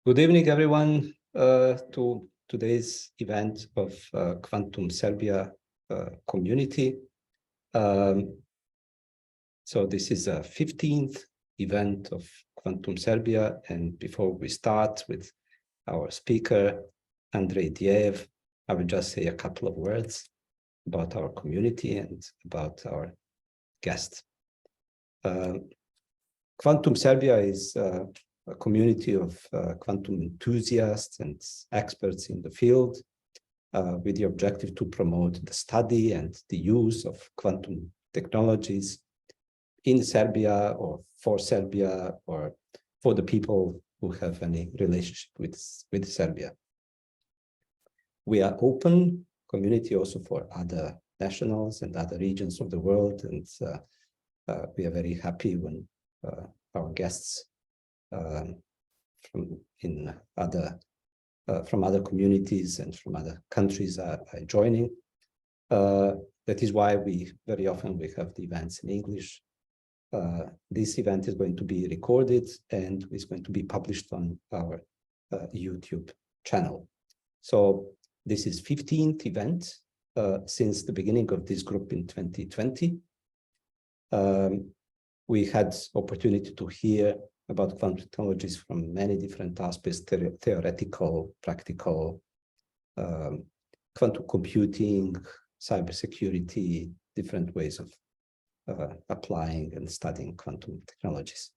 Good evening, everyone, to today's event of Quantum Serbia community. So this is a 15th event of Quantum Serbia, and before we start with our speaker, Andrei Diev, I will just say a couple of words about our community and about our guest. Quantum Serbia is a community of quantum enthusiasts and experts in the field with the objective to promote the study and the use of quantum technologies in Serbia or for the people who have any relationship with Serbia. We are open community also for other nationals and other regions of the world, and we are very happy when our guests from other communities and from other countries are joining. That is why very often we have the events in English. This event is going to be recorded and is going to be published on our YouTube channel. So this is 15th event since the beginning of this group in 2020. We had opportunity to hear about quantum technologies from many different aspects: theoretical, practical, quantum computing, cybersecurity, different ways of applying and studying quantum technologies.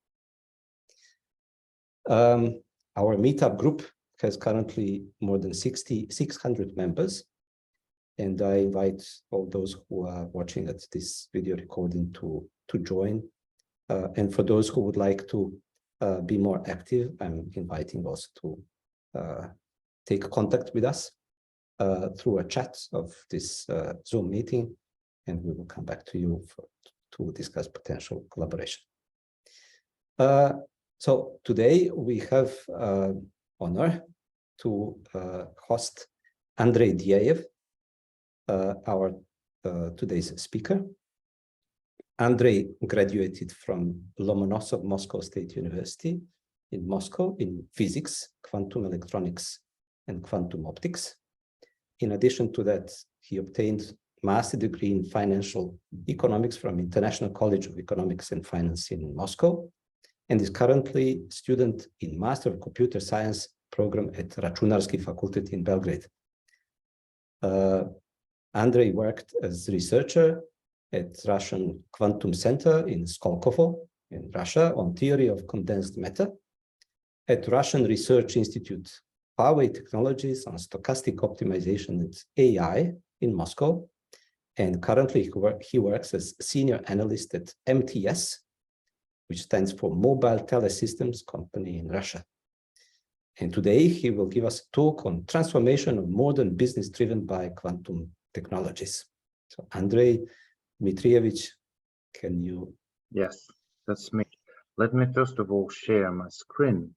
Our meetup group has currently more than 600 members, and I invite all those who are watching at this video recording to join. And for those who would like to be more active, I'm inviting also to take contact with us through a chat of this Zoom meeting, and we will come back to you to discuss potential collaboration. So today we have honor to host Andrei Diev, our today's speaker. Andrei graduated from Lomonosov Moscow State University in Moscow in physics, quantum electronics, and quantum optics. In addition to that, he obtained master degree in financial economics from International College of Economics and Finance in Moscow, and is currently student in Master of Computer Science program at Računarski Fakultet in Belgrade. Andrei worked as researcher at Russian Quantum Center in Skolkovo in Russia on theory of condensed matter, at Russian Research Institute Huawei Technologies on stochastic optimization and AI in Moscow, and currently he works as senior analyst at MTS, which stands for Mobile Telesystems Company in Russia. And today he will give us a talk on transformation of modern business driven by quantum technologies. So Andrei Dmitrievich, can you? Yes, that's me. Let me first of all share my screen.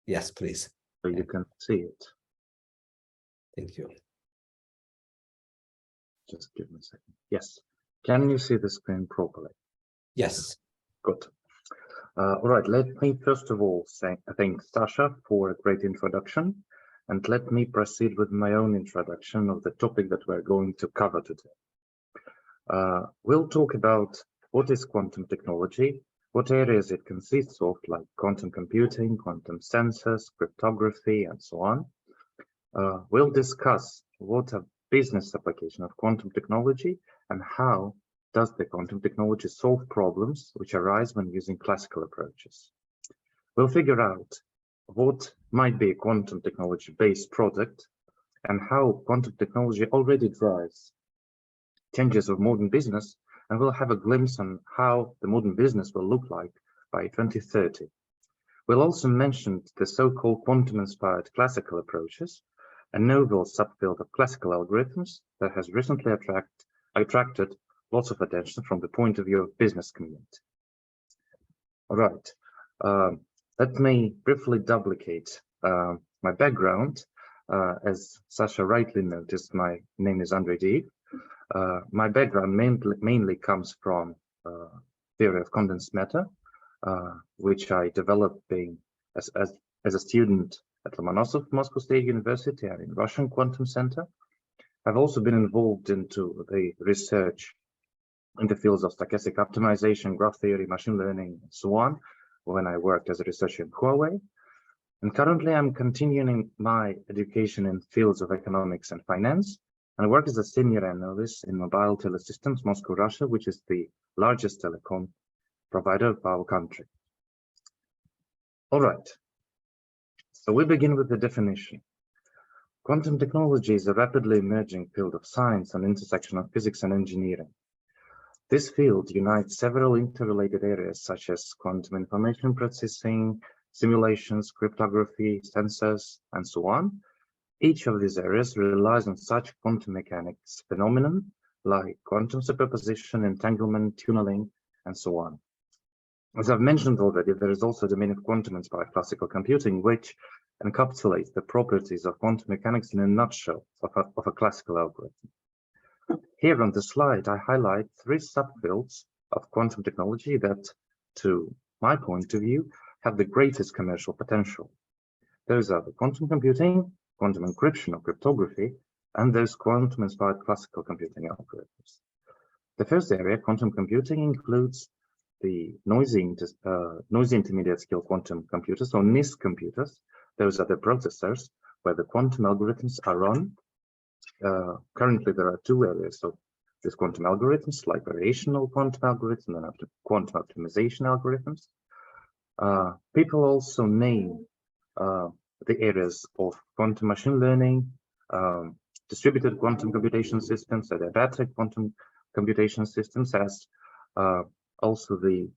Yes, please. So you can see it. Thank you. Just give me a second. Yes. Can you see the screen properly? Yes. Good. All right. Let me first of all thank Sasha for a great introduction, and let me proceed with my own introduction of the topic that we're going to cover today. We'll talk about what is quantum technology, what areas it consists of, like quantum computing, quantum sensors, cryptography, and so on. We'll discuss what a business application of quantum technology and how does the quantum technology solve problems which arise when using classical approaches. We'll figure out what might be a quantum technology-based product and how quantum technology already drives changes of modern business, and we'll have a glimpse on how the modern business will look like by 2030. We'll also mention the so-called quantum-inspired classical approaches, a novel subfield of classical algorithms that has recently attracted lots of attention from the point of view of business community. All right, let me briefly duplicate my background. As Sasha rightly noticed, my name is Andrei Diev. My background mainly comes from theory of condensed matter, which I developed as a student at Lomonosov Moscow State University and in Russian Quantum Center. I've also been involved into the research in the fields of stochastic optimization, graph theory, machine learning, and so on, when I worked as a researcher in Huawei. And currently I'm continuing my education in fields of economics and finance, and I work as a senior analyst in Mobile Telesystems, Moscow, Russia, which is the largest telecom provider of our country. All right, so we begin with the definition. Quantum technology is a rapidly emerging field of science and intersection of physics and engineering. This field unites several interrelated areas such as quantum information processing, simulations, cryptography, sensors, and so on. Each of these areas relies on such quantum mechanics phenomenon like quantum superposition, entanglement, tunneling, and so on. As I've mentioned already, there is also a domain of quantum-inspired classical computing, which encapsulates the properties of quantum mechanics in a nutshell of a classical algorithm. Here on the slide, I highlight three subfields of quantum technology that, to my point of view, have the greatest commercial potential. Those are the quantum computing, quantum encryption or cryptography, and those quantum-inspired classical computing algorithms. The first area, quantum computing, includes the noisy intermediate scale quantum computers, or NISQ computers. Those are the processors where the quantum algorithms are run. Currently, there are two areas of these quantum algorithms, like variational quantum algorithms and quantum optimization algorithms. People also name the areas of quantum machine learning, distributed quantum computation systems, adiabatic quantum computation systems as also the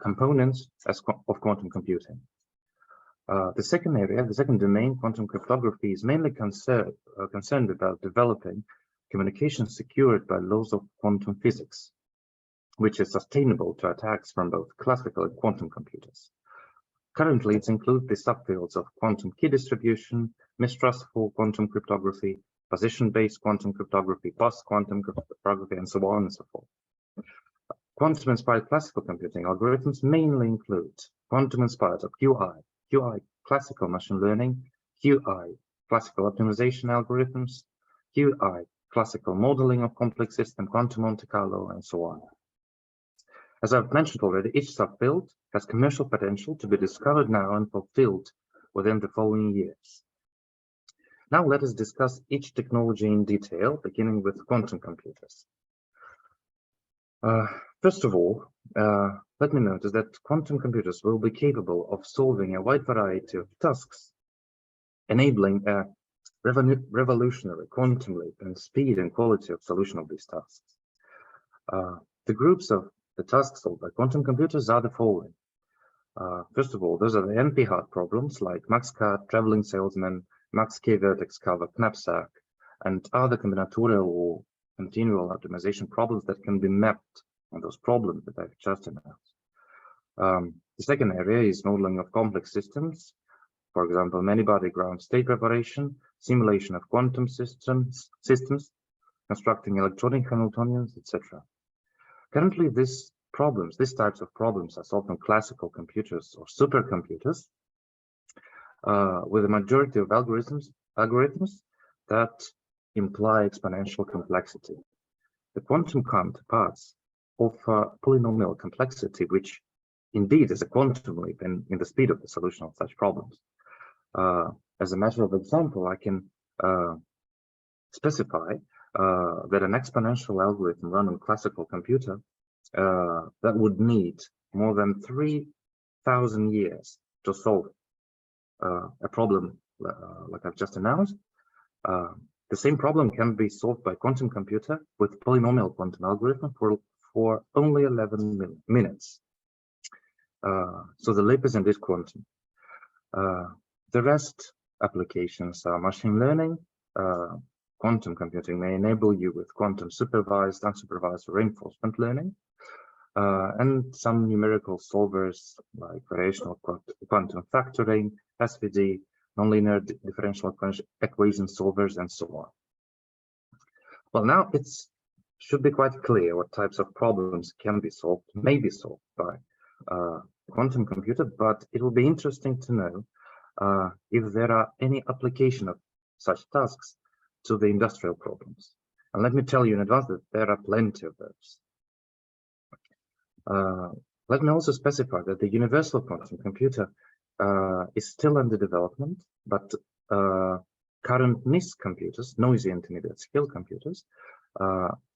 components of quantum computing. The second area, the second domain, quantum cryptography, is mainly concerned about developing communication secured by laws of quantum physics, which is sustainable to attacks from both classical and quantum computers. Currently, it includes the subfields of quantum key distribution, mistrustful quantum cryptography, position-based quantum cryptography, post-quantum cryptography, and so on and so forth. Quantum-inspired classical computing algorithms mainly include quantum-inspired or QI classical machine learning, QI classical optimization algorithms, QI classical modeling of complex system, quantum Monte Carlo, and so on. As I've mentioned already, each subfield has commercial potential to be discovered now and fulfilled within the following years. Now let us discuss each technology in detail, beginning with quantum computers. First of all, let me notice that quantum computers will be capable of solving a wide variety of tasks, enabling a revolutionary quantum leap in speed and quality of solution of these tasks. The groups of the tasks solved by quantum computers are the following. First of all, those are the NP-hard problems like max-cut, traveling salesman, max-k vertex cover, knapsack, and other combinatorial or continual optimization problems that can be mapped on those problems that I've just announced. The second area is modeling of complex systems, for example, many-body ground state preparation, simulation of quantum systems, constructing electronic Hamiltonians, etc. Currently, these types of problems are solved on classical computers or supercomputers, with a majority of algorithms that imply exponential complexity. The quantum counterparts offer polynomial complexity, which indeed is a quantum leap in the speed of the solution of such problems. As a matter of example, I can specify that an exponential algorithm run on classical computer that would need more than 3,000 years to solve a problem like I've just announced. The same problem can be solved by quantum computer with polynomial quantum algorithm for only 11 minutes. So the leap is indeed quantum. The rest applications are machine learning. Quantum computing may enable you with quantum supervised, unsupervised, or reinforcement learning, and some numerical solvers like variational quantum factoring, SVD, nonlinear differential equation solvers, and so on. Well, now it should be quite clear what types of problems may be solved by quantum computer, but it will be interesting to know if there are any application of such tasks to the industrial problems. And let me tell you in advance that there are plenty of those. Let me also specify that the universal quantum computer is still under development, but current NISQ computers, noisy intermediate scale computers,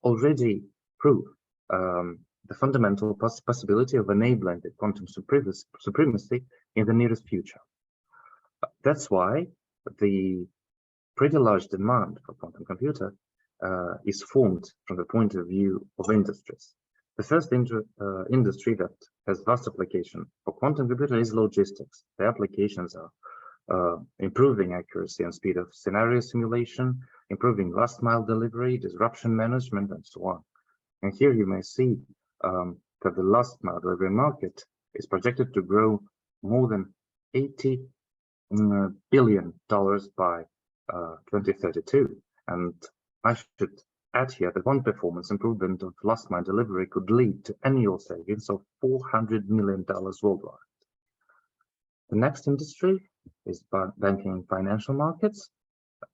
already prove the fundamental possibility of enabling the quantum supremacy in the nearest future. That's why the pretty large demand for quantum computer is formed from the point of view of industries. The first industry that has vast application for quantum computer is logistics. The applications are improving accuracy and speed of scenario simulation, improving last mile delivery, disruption management, and so on. And here you may see that the last mile delivery market is projected to grow more than $80 billion by 2032. And I should add here that one performance improvement of last mile delivery could lead to annual savings of $400 million worldwide. The next industry is banking and financial markets.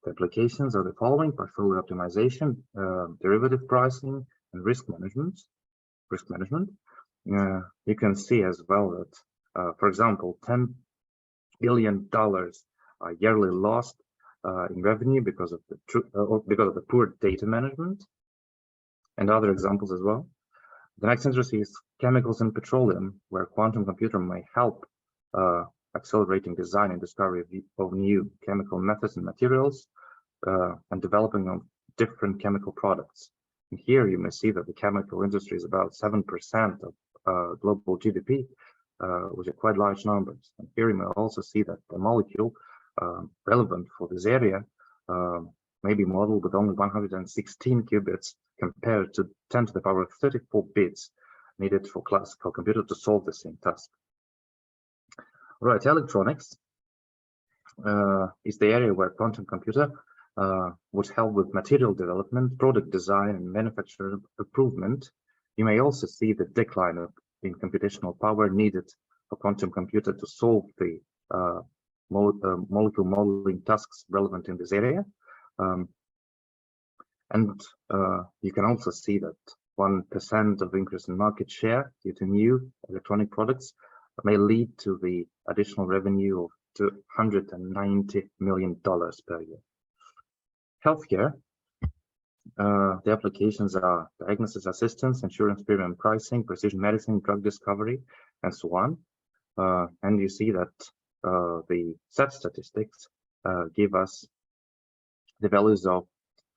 The applications are the following: portfolio optimization, derivative pricing, and risk management. You can see as well that, for example, $10 billion are yearly lost in revenue because of the poor data management, and other examples as well. The next industry is chemicals and petroleum, where quantum computer may help accelerating design and discovery of new chemical methods and materials, and developing of different chemical products. And here you may see that the chemical industry is about 7% of global GDP, which are quite large numbers. And here you may also see that the molecule relevant for this area may be modeled with only 116 qubits compared to 10 to the power of 34 bits needed for classical computer to solve the same task. Right, electronics is the area where quantum computer would help with material development, product design, and manufacturing improvement. You may also see the decline in computational power needed for quantum computer to solve the molecule modeling tasks relevant in this area. And you can also see that 1% of increase in market share due to new electronic products may lead to the additional revenue of $290 million per year. Healthcare, the applications are diagnosis assistance, insurance premium pricing, precision medicine, drug discovery, and so on. And you see that the set statistics give us the values of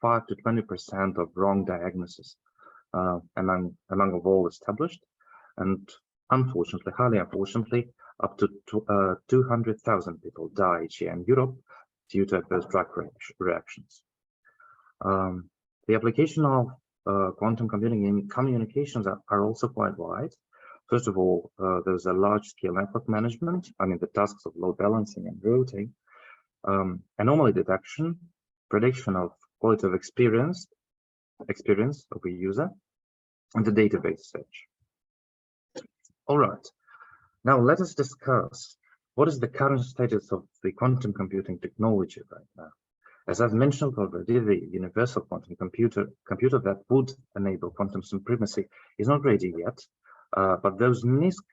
5 to 20% of wrong diagnosis among of all established, and unfortunately, highly unfortunately, up to 200,000 people die each year in Europe due to adverse drug reactions. The application of quantum computing in communications are also quite wide. First of all, there's a large-scale network management, the tasks of load balancing and routing, anomaly detection, prediction of quality of experience of a user, and the database search. All right, now let us discuss what is the current status of the quantum computing technology right now. As I've mentioned already, the universal quantum computer that would enable quantum supremacy is not ready yet, but those NISQ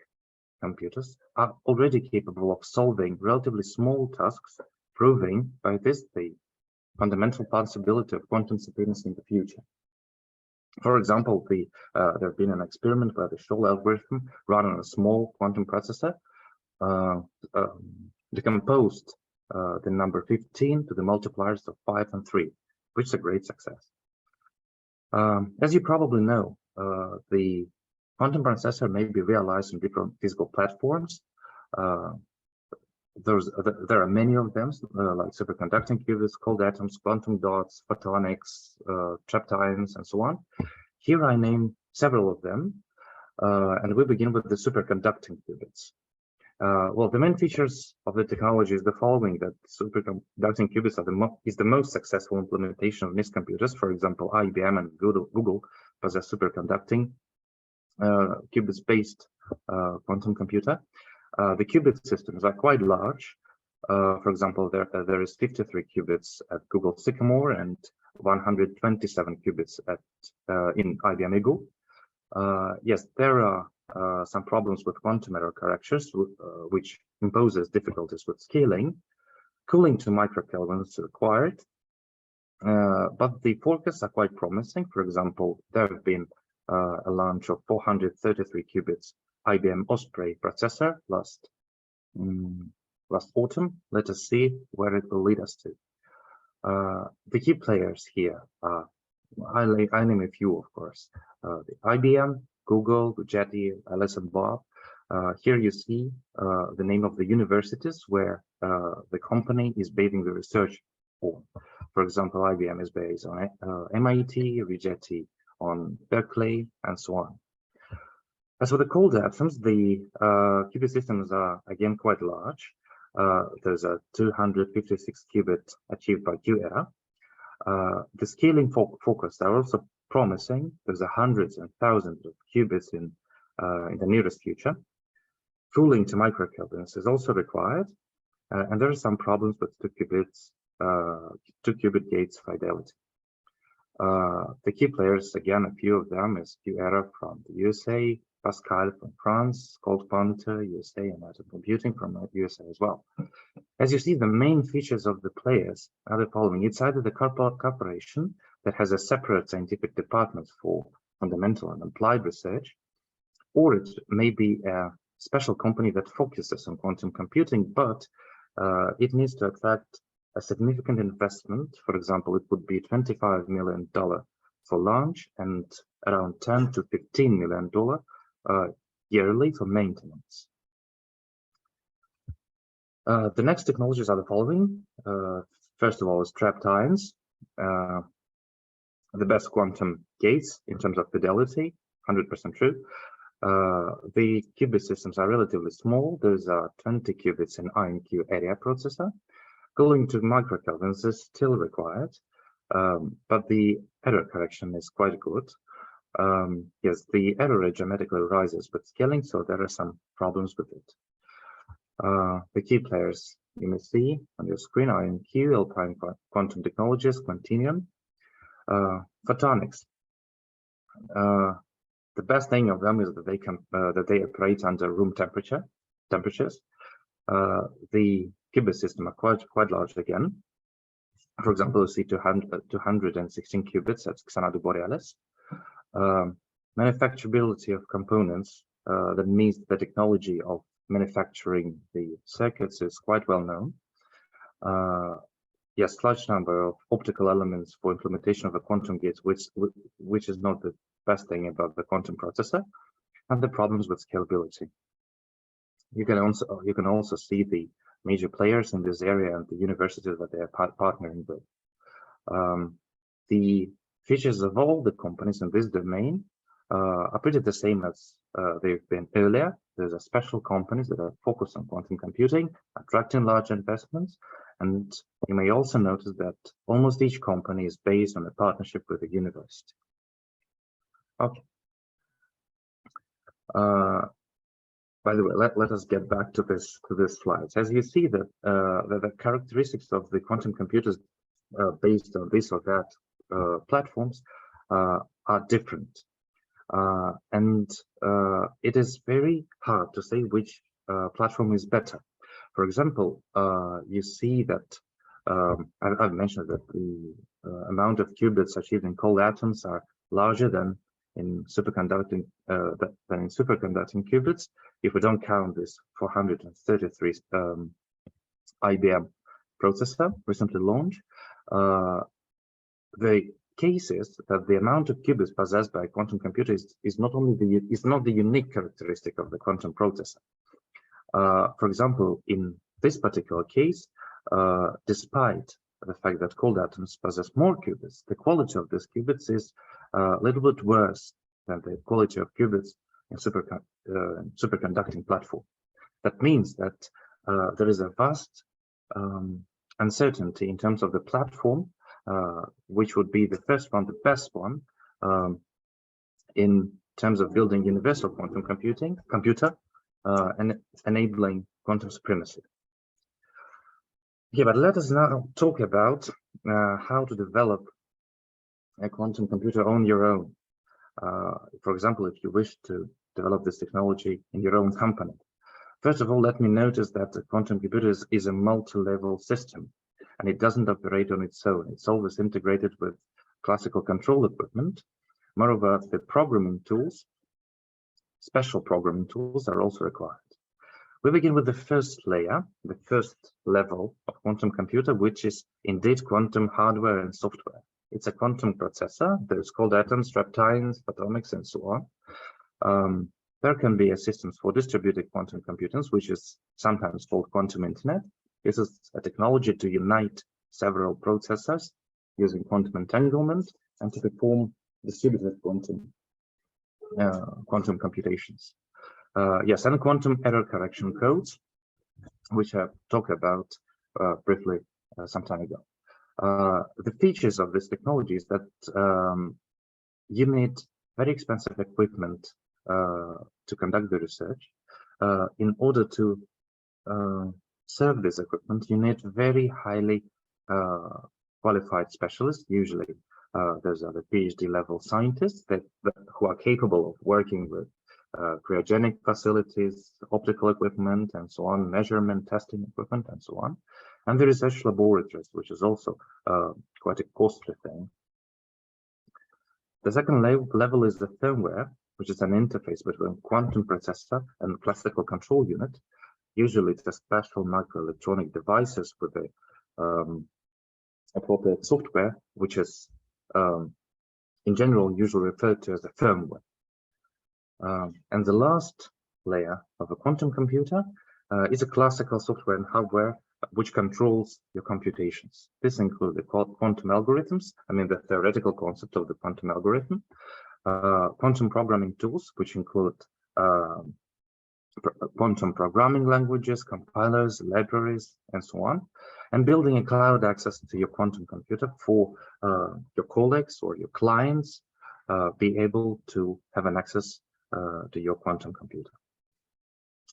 computers are already capable of solving relatively small tasks, proving by this the fundamental possibility of quantum supremacy in the future. For example, there have been an experiment where the Scholl algorithm run on a small quantum processor decomposed the number 15 to the multipliers of 5 and 3, which is a great success. As you probably know, the quantum processor may be realized in different physical platforms. There are many of them, like superconducting qubits, cold atoms, quantum dots, photonics, trapped ions, and so on. Here I name several of them, and we begin with the superconducting qubits. Well, the main features of the technology is the following: that superconducting qubits is the most successful implementation of NISQ computers. For example, IBM and Google possess superconducting qubits-based quantum computer. The qubit systems are quite large, For example, there is 53 qubits at Google Sycamore and 127 qubits at in IBM Eagle. Yes, there are some problems with quantum error corrections, which imposes difficulties with scaling. Cooling to microkelvin is required, but the forecasts are quite promising. For example, there have been a launch of 433 qubits IBM Osprey processor last autumn. Let us see where it will lead us to. The key players here are, I name a few, of course, the IBM, Google, Jetty, Alice and Bob. Here you see the name of the universities where the company is basing the research on. For example, IBM is based on MIT, Rigetti on Berkeley, and so on. As for the cold atoms, the qubit systems are again quite large. There's a 256 qubit achieved by Q-era. The scaling forecasts are also promising. There's hundreds and thousands of qubits in the nearest future. Cooling to microkelvins is also required, and there are some problems with 2-qubit gates fidelity. The key players, again, a few of them is Q-era from the USA, Pascal from France, Cold Panther, USA, and Atom Computing from USA as well. As you see, the main features of the players are the following. It's either the corporation that has a separate scientific department for fundamental and applied research, or it may be a special company that focuses on quantum computing, but it needs to attract a significant investment. For example, it would be $25 million for launch and around $10 to $15 million yearly for maintenance. The next technologies are the following. First of all is trapped ions, the best quantum gates in terms of fidelity, 100% true. The qubit systems are relatively small. There's 20 qubits in IonQ area processor. Cooling to microkelvins is still required, but the error correction is quite good. Yes, the error rate dramatically rises with scaling, so there are some problems with it. The key players you may see on your screen are IonQ, Alpine Quantum Technologies, Quantinuum, photonics. The best thing of them is that they operate under room temperatures. The qubit system are quite large again. For example, you see 216 qubits at Xanadu Borealis. Manufacturability of components, that means the technology of manufacturing the circuits is quite well known. Yes, large number of optical elements for implementation of a quantum gate, which is not the best thing about the quantum processor, and the problems with scalability. You can also see the major players in this area and the universities that they are partnering with. The features of all the companies in this domain are pretty the same as they've been earlier. There's a special companies that are focused on quantum computing, attracting large investments, and you may also notice that almost each company is based on a partnership with a university. Okay. By the way, let us get back to this slides. As you see, that the characteristics of the quantum computers based on this or that platforms are different, and it is very hard to say which platform is better. For example, you see that I've mentioned that the amount of qubits achieved in cold atoms are larger than in superconducting qubits. If we don't count this 433 IBM processor recently launched, the case is that the amount of qubits possessed by a quantum computer is not the unique characteristic of the quantum processor. For example, in this particular case, despite the fact that cold atoms possess more qubits, the quality of these qubits is a little bit worse than the quality of qubits in superconducting platform. That means that there is a vast uncertainty in terms of the platform, which would be the first one, the best one, in terms of building universal quantum computer and enabling quantum supremacy. Yeah, but let us now talk about how to develop a quantum computer on your own. For example, if you wish to develop this technology in your own company. First of all, let me notice that the quantum computer is a multi-level system, and it doesn't operate on its own. It's always integrated with classical control equipment. Moreover, the programming tools, special programming tools, are also required. We begin with the first layer, the first level of quantum computer, which is indeed quantum hardware and software. It's a quantum processor. There's cold atoms, reptines, atomics, and so on. There can be systems for distributed quantum computers, which is sometimes called quantum internet. This is a technology to unite several processors using quantum entanglement and to perform distributed quantum computations. Yes, and quantum error correction codes, which I've talked about briefly some time ago. The features of this technology is that you need very expensive equipment to conduct the research. In order to serve this equipment, you need very highly qualified specialists. Usually, those are the PhD level scientists who are capable of working with cryogenic facilities, optical equipment, and so on, measurement, testing equipment, and so on, and the research laboratories, which is also quite a costly thing. The second level is the firmware, which is an interface between quantum processor and classical control unit. Usually, it's a special microelectronic devices with the appropriate software, which is in general usually referred to as the firmware. And the last layer of a quantum computer is a classical software and hardware which controls your computations. This includes the quantum algorithms, the theoretical concept of the quantum algorithm, quantum programming tools, which include quantum programming languages, compilers, libraries, and so on, and building a cloud access to your quantum computer for your colleagues or your clients be able to have an access to your quantum computer.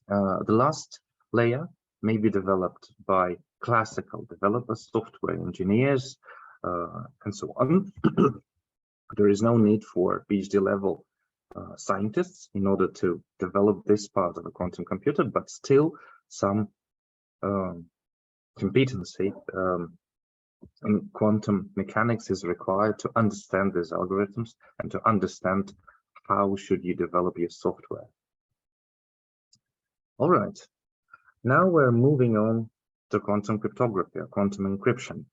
The last layer may be developed by classical developers, software engineers, and so on. There is no need for PhD level scientists in order to develop this part of a quantum computer, but still some competency in quantum mechanics is required to understand these algorithms and to understand how should you develop your software. All right, now we're moving on to quantum cryptography or quantum encryption.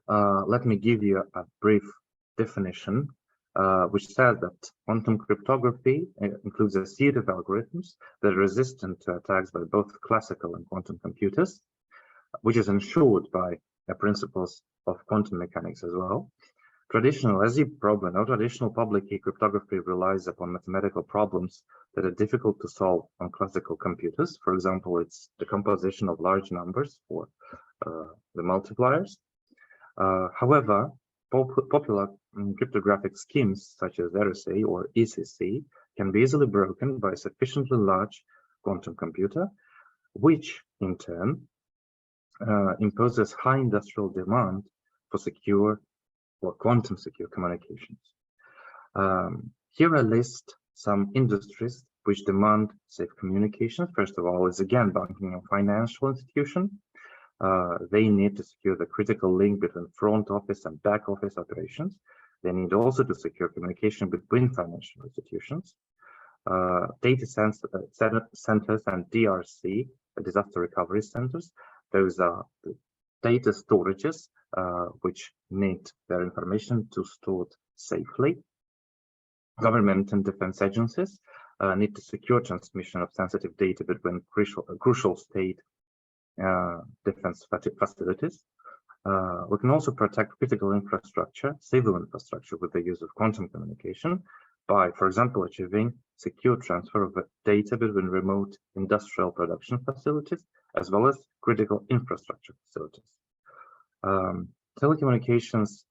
Let me give you a brief definition, which says that quantum cryptography includes a series of algorithms that are resistant to attacks by both classical and quantum computers, which is ensured by the principles of quantum mechanics as well. Traditional, as you probably know, traditional public key cryptography relies upon mathematical problems that are difficult to solve on classical computers. For example, it's the composition of large numbers for the multipliers. However, popular cryptographic schemes such as RSA or ECC can be easily broken by a sufficiently large quantum computer, which in turn imposes high industrial demand for secure or quantum secure communications. Here I list some industries which demand safe communications. First of all is again banking and financial institution. They need to secure the critical link between front office and back office operations. They need also to secure communication between financial institutions. Data centers and DRC, disaster recovery centers, those are the data storages which need their information to store it safely. Government and defense agencies need to secure transmission of sensitive data between crucial state defense facilities. We can also protect critical infrastructure, civil infrastructure, with the use of quantum communication by, for example, achieving secure transfer of data between remote industrial production facilities as well as critical infrastructure facilities. Telecommunications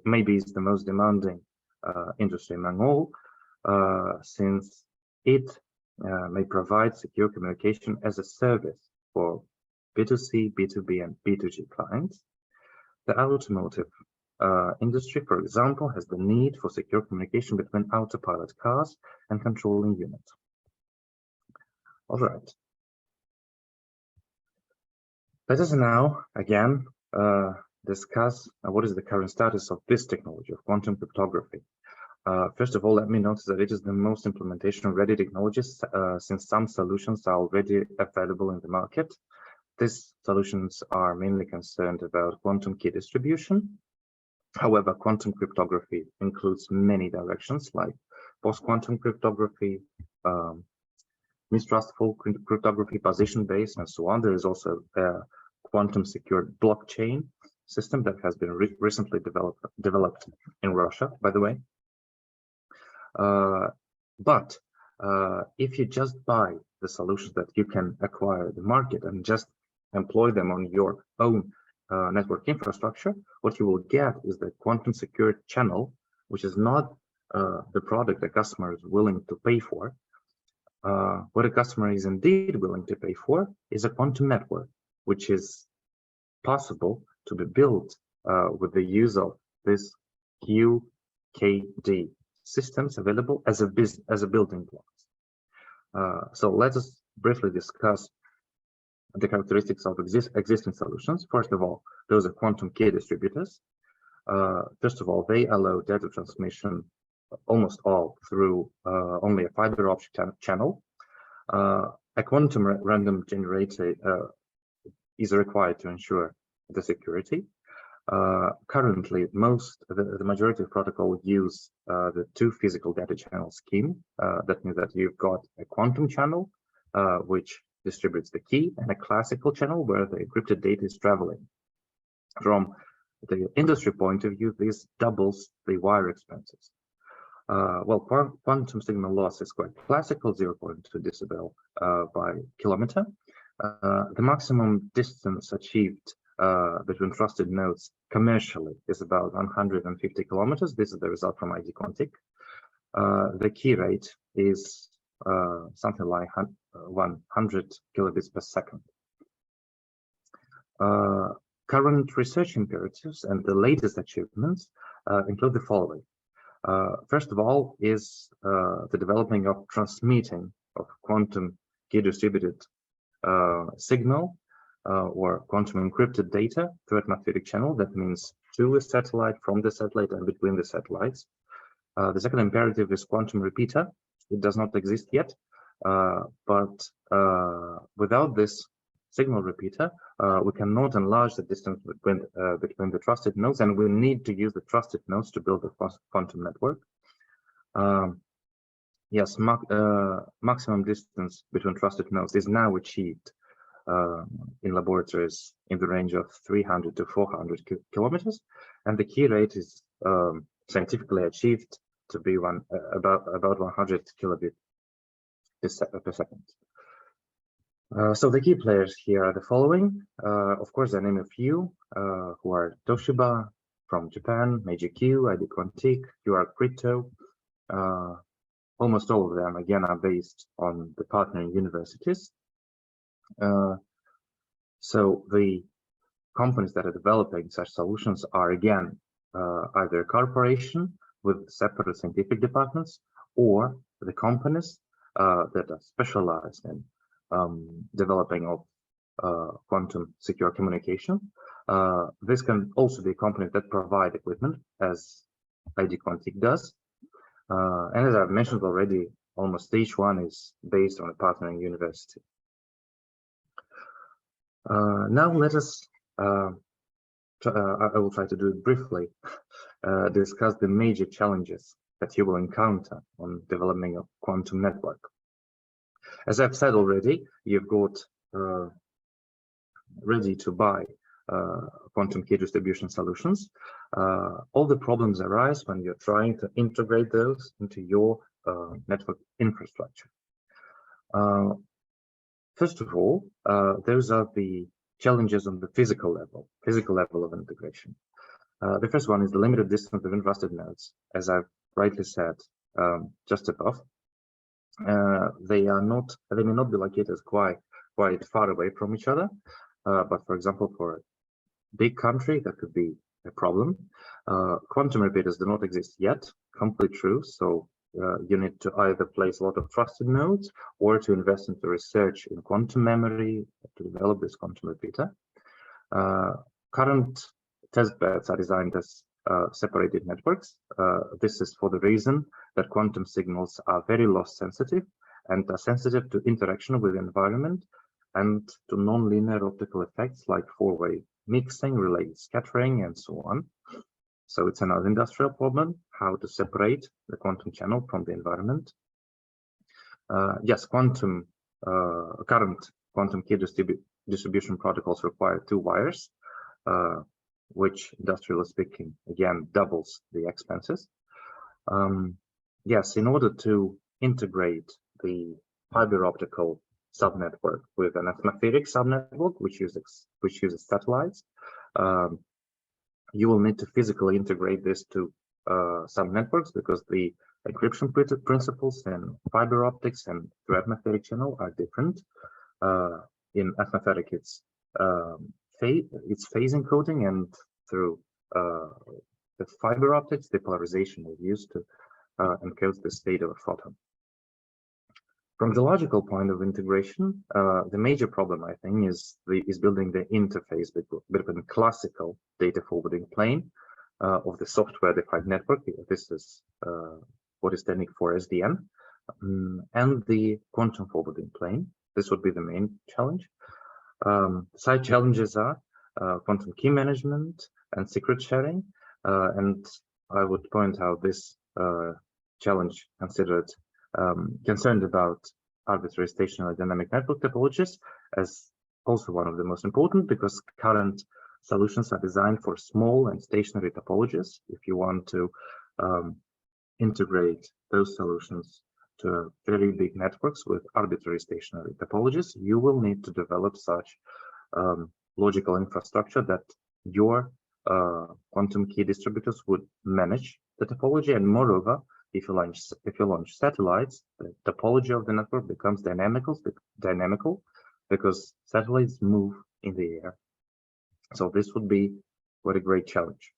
maybe is the most demanding industry among all, since it may provide secure communication as a service for B2C, B2B, and B2G clients. The automotive industry, for example, has the need for secure communication between autopilot cars and controlling units. All right. Let us now, again, discuss what is the current status of this technology of quantum cryptography. First of all, let me notice that it is the most implementation-ready technology since some solutions are already available in the market. These solutions are mainly concerned about quantum key distribution. However, quantum cryptography includes many directions like post-quantum cryptography, mistrustful cryptography, position-based, and so on. There is also a quantum secured blockchain system that has been recently developed in Russia, by the way. But if you just buy the solutions that you can acquire at the market and just employ them on your own network infrastructure, what you will get is the quantum secured channel, which is not the product the customer is willing to pay for. What a customer is indeed willing to pay for is a quantum network, which is possible to be built with the use of this QKD systems available as a building blocks. So let us briefly discuss the characteristics of existing solutions. First of all, those are quantum key distributors. First of all, they allow data transmission almost all through only a fiber optic channel. A quantum random generator is required to ensure the security. Currently, the majority of protocols use the two physical data channel scheme. That means that you've got a quantum channel, which distributes the key, and a classical channel where the encrypted data is traveling. From the industry point of view, this doubles the wire expenses. Well, quantum signal loss is quite classical, 0.2 decibel by kilometer. The maximum distance achieved between trusted nodes commercially is about 150 kilometers. This is the result from ID Quantic. The key rate is something like 100 kilobits per second. Current research imperatives and the latest achievements include the following. First of all is the developing of transmitting of quantum key distributed signal or quantum encrypted data through atmospheric channel. That means to a satellite, from the satellite, and between the satellites. The second imperative is quantum repeater. It does not exist yet, but without this signal repeater, we cannot enlarge the distance between the trusted nodes, and we need to use the trusted nodes to build a quantum network. Yes, maximum distance between trusted nodes is now achieved in laboratories in the range of 300 to 400 kilometers, and the key rate is scientifically achieved to be about 100 kilobit per second. So the key players here are the following. Of course, I name a few who are Toshiba from Japan, Major Q, ID Quantic, QR Crypto. Almost all of them, again, are based on the partnering universities. So the companies that are developing such solutions are, again, either a corporation with separate scientific departments, or the companies that are specialized in developing of quantum secure communication. This can also be companies that provide equipment, as ID Quantic does. And as I've mentioned already, almost each one is based on a partnering university. Now let us, I will try to do it briefly, discuss the major challenges that you will encounter on developing a quantum network. As I've said already, you've got ready to buy quantum key distribution solutions. All the problems arise when you're trying to integrate those into your network infrastructure. First of all, those are the challenges on the physical level of integration. The first one is the limited distance between trusted nodes. As I've rightly said just above, they may not be located quite far away from each other. but for example, for a big country, that could be a problem. Quantum repeaters do not exist yet, completely true. So you need to either place a lot of trusted nodes or to invest into research in quantum memory to develop this quantum repeater. Current testbeds are designed as separated networks. This is for the reason that quantum signals are very loss sensitive and are sensitive to interaction with the environment and to non-linear optical effects like four-way mixing, relay scattering, and so on. So it's another industrial problem, how to separate the quantum channel from the environment. Yes, current quantum key distribution protocols require 2 wires, which, industrially speaking, again, doubles the expenses. Yes, in order to integrate the fiber optical subnetwork with an atmospheric subnetwork, which uses satellites, you will need to physically integrate this to subnetworks because the encryption principles in fiber optics and through atmospheric channel are different. In atmospheric, it's phase encoding, and through the fiber optics, the polarization is used to encode the state of a photon. From the logical point of integration, the major problem, I think, is building the interface between classical data forwarding plane of the software-defined network. This is what is standing for SDN, and the quantum forwarding plane. This would be the main challenge. Side challenges are quantum key management and secret sharing, and I would point out this challenge concerned about arbitrary stationary dynamic network topologies as also one of the most important, because current solutions are designed for small and stationary topologies. If you want to integrate those solutions to very big networks with arbitrary stationary topologies, you will need to develop such logical infrastructure that your quantum key distributors would manage the topology, and moreover, if you launch satellites, the topology of the network becomes dynamical because satellites move in the air. So this would be quite a great challenge.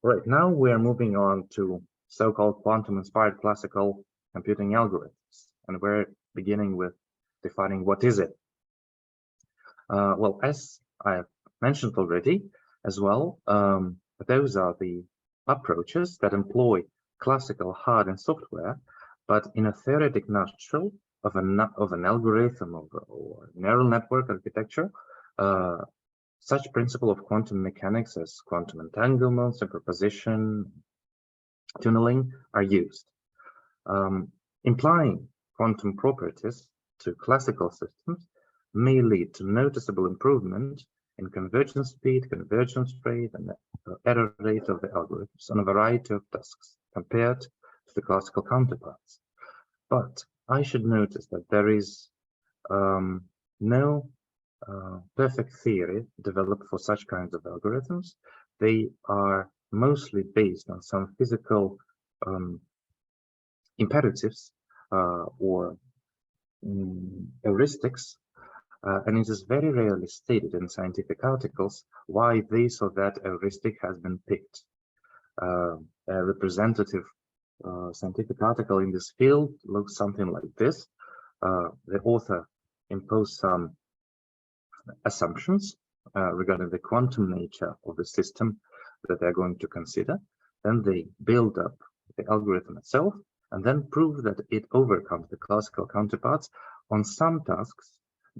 Right now, we are moving on to so-called quantum-inspired classical computing algorithms, and we're beginning with defining what is it. Well, as I have mentioned already as well, those are the approaches that employ classical hard and software, but in a theoretic nutshell of an algorithm or neural network architecture. Such principle of quantum mechanics as quantum entanglement, superposition, tunneling are used. Implying quantum properties to classical systems may lead to noticeable improvement in convergence speed, convergence rate, and error rate of the algorithms on a variety of tasks compared to the classical counterparts. But I should notice that there is no perfect theory developed for such kinds of algorithms. They are mostly based on some physical imperatives or heuristics, and it is very rarely stated in scientific articles why this or that heuristic has been picked. A representative scientific article in this field looks something like this. The author imposed some assumptions regarding the quantum nature of the system that they're going to consider. Then they build up the algorithm itself and then prove that it overcomes the classical counterparts on some tasks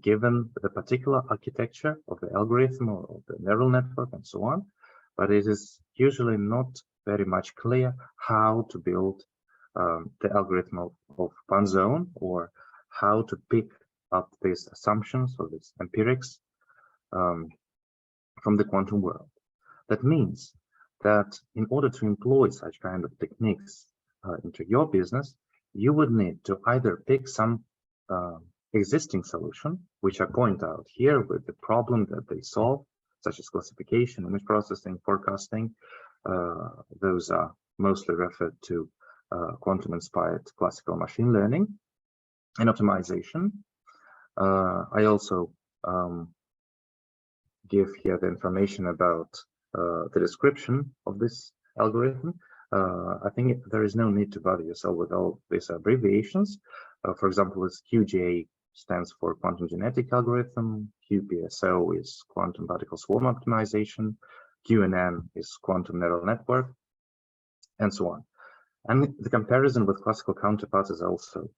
given the particular architecture of the algorithm or of the neural network and so on. But it is usually not very much clear how to build the algorithm of one's own, or how to pick up these assumptions or these empirics from the quantum world. That means that in order to employ such kind of techniques into your business, you would need to either pick some existing solution, which I point out here with the problem that they solve, such as classification, image processing, forecasting. Those are mostly referred to quantum-inspired classical machine learning and optimization. I also give here the information about the description of this algorithm. I think there is no need to bother yourself with all these abbreviations. For example, this QGA stands for quantum genetic algorithm, QPSO is quantum particle swarm optimization, QNN is quantum neural network, and so on. And the comparison with classical counterparts is also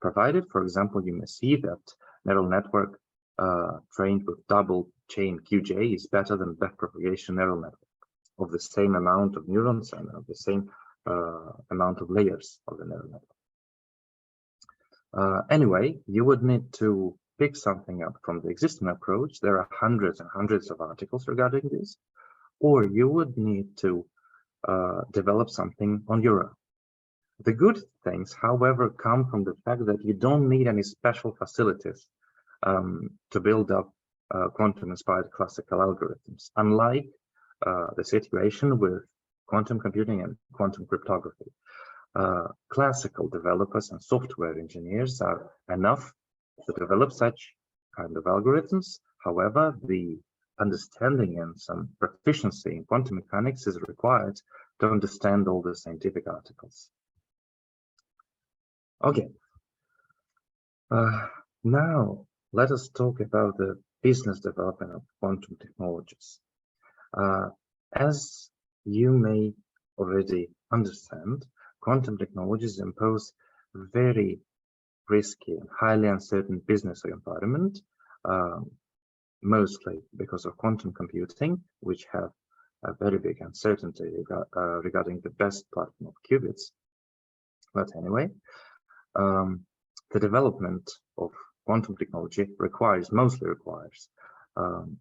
provided. For example, you may see that neural network trained with double chain QJ is better than backpropagation neural network of the same amount of neurons and of the same amount of layers of the neural network. Anyway, you would need to pick something up from the existing approach. There are hundreds and hundreds of articles regarding this, or you would need to develop something on your own. The good things, however, come from the fact that you don't need any special facilities to build up quantum-inspired classical algorithms, unlike the situation with quantum computing and quantum cryptography. Classical developers and software engineers are enough to develop such kind of algorithms. However, the understanding and some proficiency in quantum mechanics is required to understand all the scientific articles. Okay, now let us talk about the business development of quantum technologies. As you may already understand, quantum technologies impose very risky and highly uncertain business environment, mostly because of quantum computing, which have a very big uncertainty regarding the best platform of qubits. But anyway, the development of quantum technology mostly requires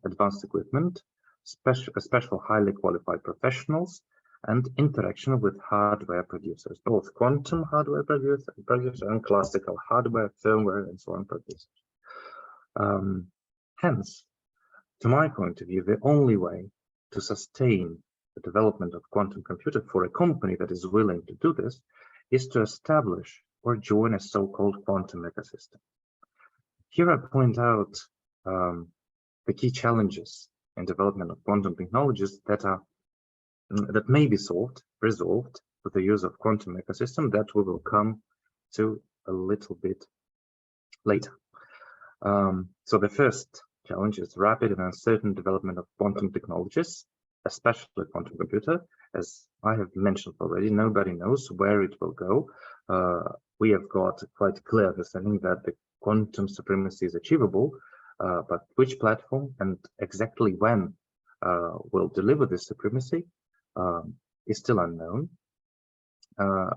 advanced equipment, special highly qualified professionals, and interaction with hardware producers, both quantum hardware producers and classical hardware, firmware, and so on producers. Hence, to my point of view, the only way to sustain the development of quantum computer for a company that is willing to do this is to establish or join a so-called quantum ecosystem. Here I point out the key challenges in development of quantum technologies that may be resolved with the use of quantum ecosystem that we will come to a little bit later. So the first challenge is rapid and uncertain development of quantum technologies, especially quantum computer. As I have mentioned already, nobody knows where it will go. We have got quite clear understanding that the quantum supremacy is achievable, but which platform and exactly when will deliver this supremacy is still unknown.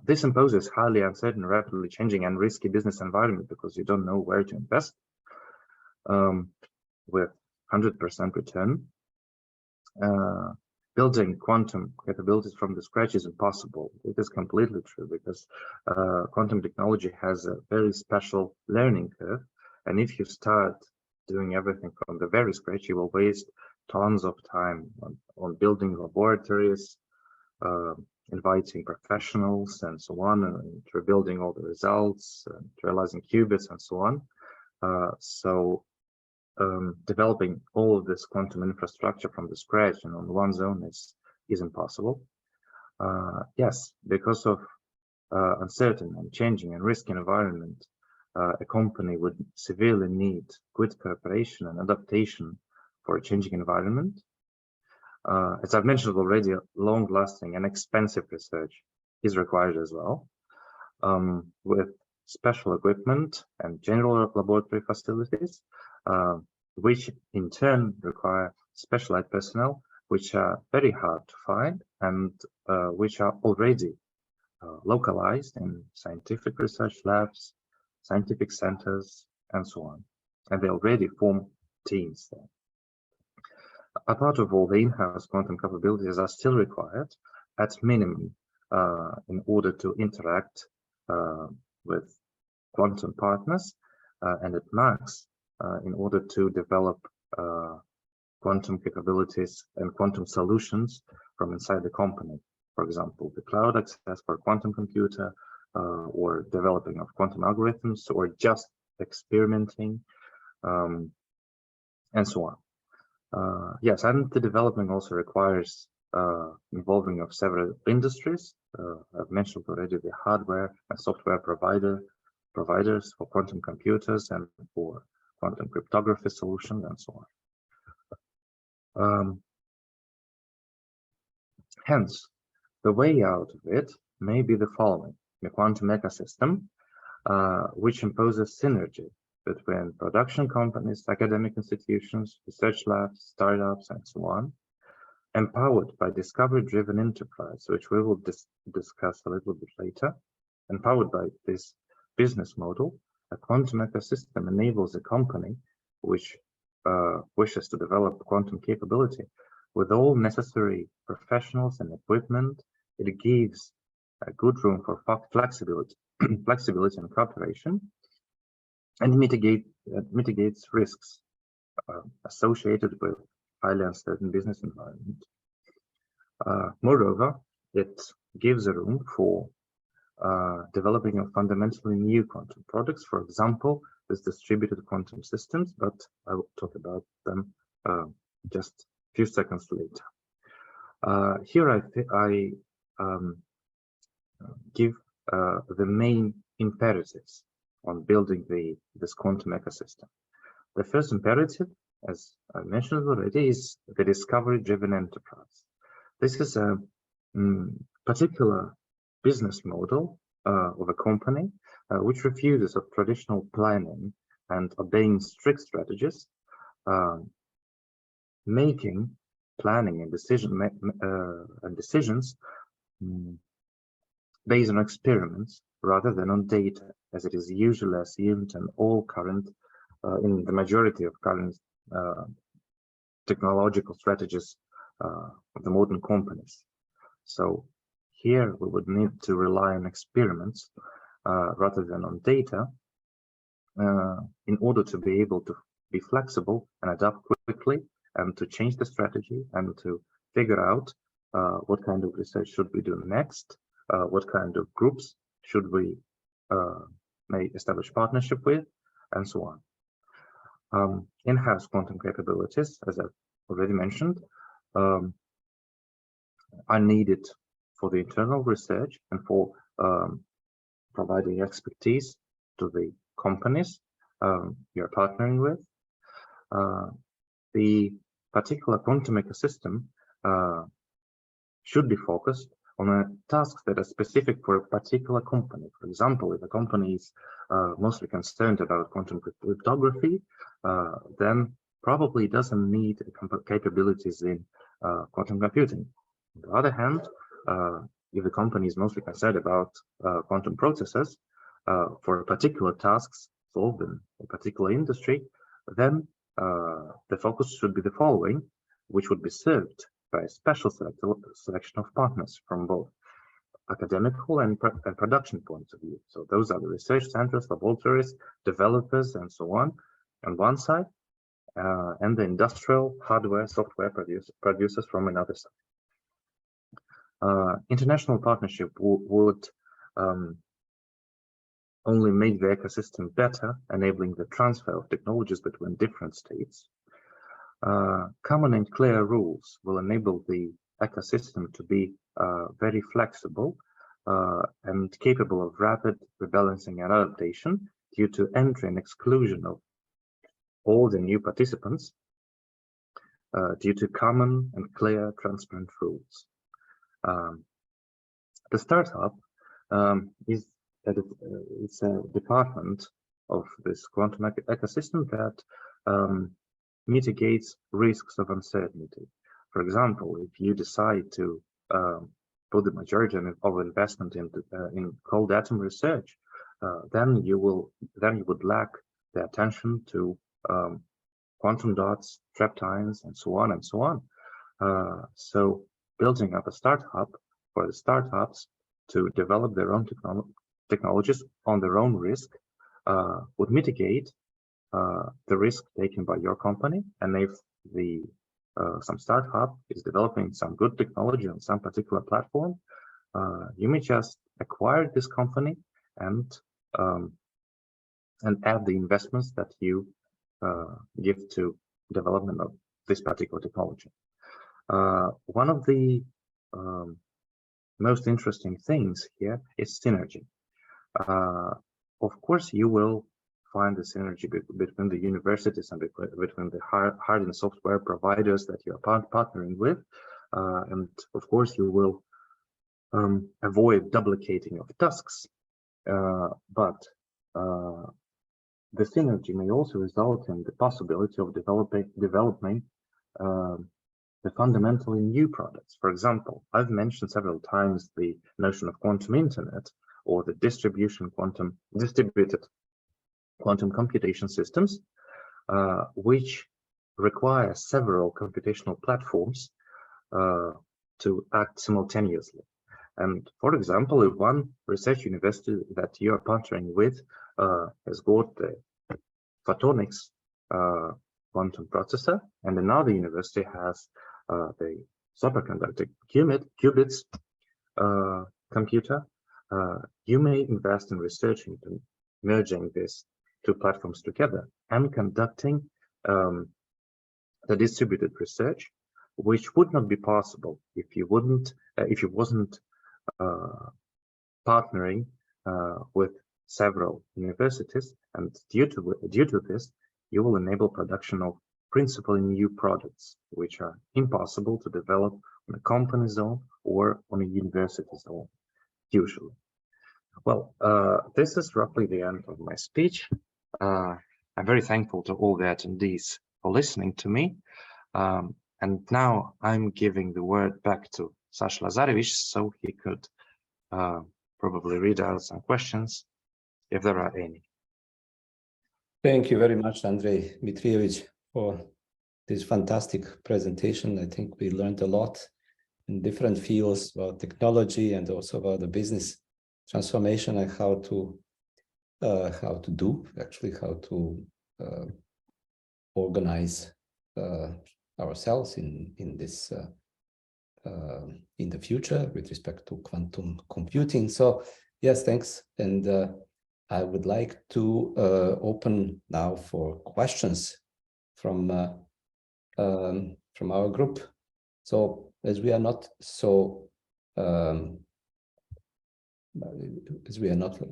This imposes highly uncertain, rapidly changing and risky business environment because you don't know where to invest with 100% return. Building quantum capabilities from the scratch is impossible. It is completely true because quantum technology has a very special learning curve. And if you start doing everything from the very scratch, you will waste tons of time on building laboratories, inviting professionals and so on, and rebuilding all the results, and realizing qubits and so on. Developing all of this quantum infrastructure from the scratch and on one zone is impossible. Yes, because of uncertain and changing and risky environment, a company would severely need good cooperation and adaptation for a changing environment. As I've mentioned already, long-lasting and expensive research is required as well, with special equipment and general laboratory facilities, which in turn require specialized personnel, which are very hard to find and which are already localized in scientific research labs, scientific centers, and so on. And they already form teams there. Apart of all, the in-house quantum capabilities are still required at minimum in order to interact with quantum partners, and at max in order to develop quantum capabilities and quantum solutions from inside the company. For example, the cloud access for quantum computer, or developing of quantum algorithms, or just experimenting and so on. Yes, and the development also requires involving of several industries. I've mentioned already the hardware and software providers for quantum computers and for quantum cryptography solutions and so on. Hence, the way out of it may be the following: the quantum ecosystem, which imposes synergy between production companies, academic institutions, research labs, startups, and so on, empowered by discovery-driven enterprise, which we will discuss a little bit later. Empowered by this business model, a quantum ecosystem enables a company which wishes to develop quantum capability with all necessary professionals and equipment. It gives a good room for flexibility, flexibility and cooperation, and mitigates risks associated with highly uncertain business environment. Moreover, it gives a room for developing a fundamentally new quantum products. For example, with distributed quantum systems, but I will talk about them just a few seconds later. Here I give the main imperatives on building this quantum ecosystem. The first imperative, as I mentioned already, is the discovery-driven enterprise. This is a particular business model of a company which refuses of traditional planning and obeying strict strategies, making planning and decisions based on experiments rather than on data, as it is usually assumed in all current, in the majority of current technological strategies of the modern companies. So here we would need to rely on experiments rather than on data in order to be able to be flexible and adapt quickly and to change the strategy and to figure out what kind of research should we do next, what kind of groups should we may establish partnership with, and so on. In-house quantum capabilities, as I've already mentioned, are needed for the internal research and for providing expertise to the companies you're partnering with. The particular quantum ecosystem should be focused on tasks that are specific for a particular company. For example, if a company is mostly concerned about quantum cryptography, then probably doesn't need capabilities in quantum computing. On the other hand, if the company is mostly concerned about quantum processors for particular tasks solved in a particular industry, then the focus should be the following, which would be served by a special selection of partners from both academical and production points of view. So those are the research centers, laboratories, developers, and so on one side, and the industrial hardware, software producers from another side. International partnership would only make the ecosystem better, enabling the transfer of technologies between different states. Common and clear rules will enable the ecosystem to be very flexible and capable of rapid rebalancing and adaptation due to entry and exclusion of all the new participants due to common and clear, transparent rules. The startup is it's a department of this quantum ecosystem that mitigates risks of uncertainty. For example, if you decide to put the majority of investment in cold atom research, then you would lack the attention to quantum dots, trapped ions, and so on and so on. So building up a startup for the startups to develop their own technologies on their own risk would mitigate the risk taken by your company. And if some startup is developing some good technology on some particular platform, you may just acquire this company and add the investments that you give to development of this particular technology. One of the most interesting things here is synergy. Of course, you will find the synergy between the universities and between the hard and software providers that you are partnering with. And of course, you will avoid duplicating of tasks. But the synergy may also result in the possibility of developing the fundamentally new products. For example, I've mentioned several times the notion of quantum internet or the distributed quantum computation systems, which require several computational platforms to act simultaneously. And for example, if one research university that you are partnering with has got the photonics quantum processor, and another university has the superconducting qubits computer, you may invest in researching and merging these two platforms together and conducting the distributed research, which would not be possible if you wasn't partnering with several universities, and due to this, you will enable production of principally new products, which are impossible to develop on a company's own or on a university's own, usually. Well, this is roughly the end of my speech. I'm very thankful to all the attendees for listening to me. And now I'm giving the word back to Sasha Lazarevich so he could probably read out some questions, if there are any. Thank you very much, Andrei Dmitrievich, for this fantastic presentation. I think we learned a lot in different fields about technology and also about the business transformation and how to organize ourselves in this in the future with respect to quantum computing. So yes, thanks. And I would like to open now for questions from our group. So as we are not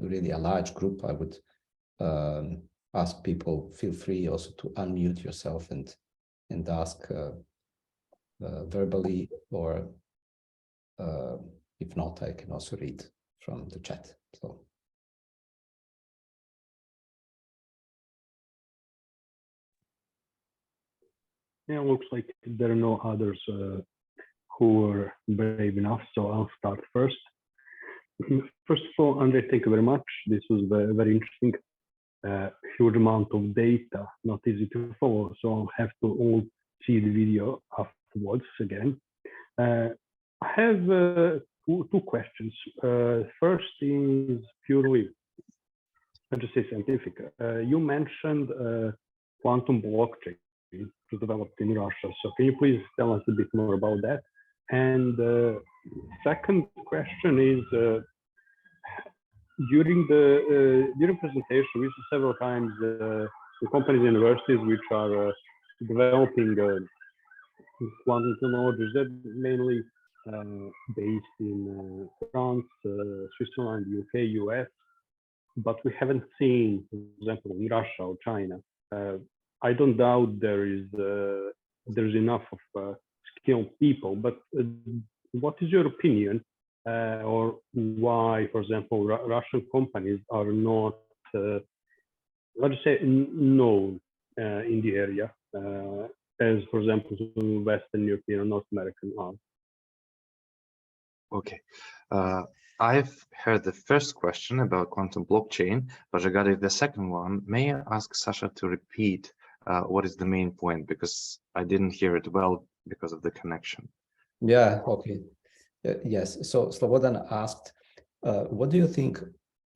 really a large group, I would ask people, feel free also to unmute yourself and ask verbally, or if not, I can also read from the chat. So. Yeah, looks like there are no others who are brave enough, so I'll start first. First of all, Andrei, thank you very much. This was very, very interesting. Huge amount of data, not easy to follow, so I'll have to all see the video afterwards again. I have two questions. First is purely, I'll just say scientific. You mentioned quantum blockchain to develop in Russia. So can you please tell us a bit more about that? And second question is, during presentation, we saw several times the companies and universities which are developing quantum technologies that mainly based in France, Switzerland, UK, US, but we haven't seen, for example, in Russia or China. I don't doubt there's enough of skilled people, but what is your opinion, or why, for example, Russian companies are not, let's say, known in the area, as, for example, Western European or North American are? Okay. I've heard the first question about quantum blockchain, but regarding the second one, may I ask Sasha to repeat what is the main point, because I didn't hear it well because of the connection. Yeah, okay. Yes, so Slobodan asked, what do you think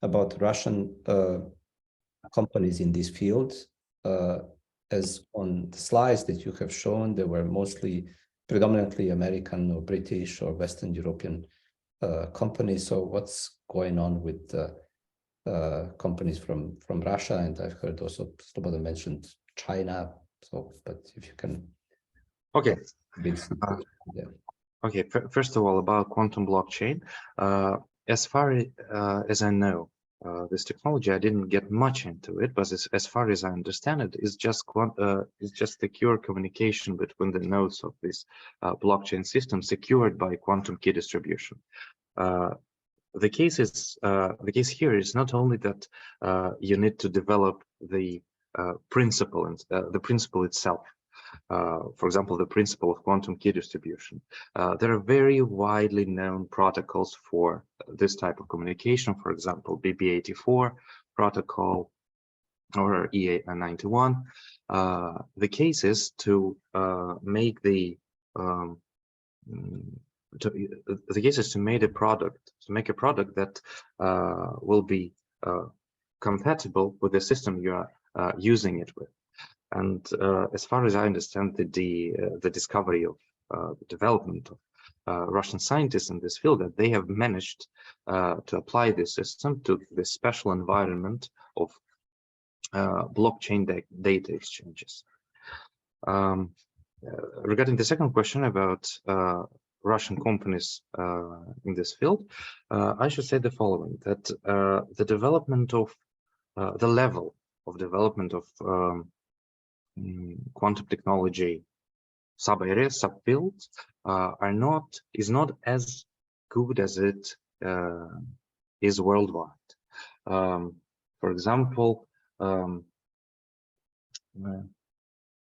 about Russian companies in these fields? As on the slides that you have shown, they were predominantly American or British or Western European companies. So what's going on with companies from Russia? And I've heard also Slobodan mentioned China. So, but if you can. Okay. Yeah. Okay. First of all, about quantum blockchain. As far as I know, this technology, I didn't get much into it, but as far as I understand it, it's just secure communication between the nodes of this blockchain system, secured by quantum key distribution. The case here is not only that you need to develop the principle and the principle itself. For example, the principle of quantum key distribution. There are very widely known protocols for this type of communication. For example, BB84 protocol or EA91. The case is to make the to make a product that will be compatible with the system you are using it with. And as far as I understand, the discovery of the development of Russian scientists in this field, that they have managed to apply this system to the special environment of blockchain data exchanges. Regarding the second question about Russian companies in this field, I should say the following: that the development of the level of development of quantum technology sub-areas, subfields is not as good as it is worldwide. For example,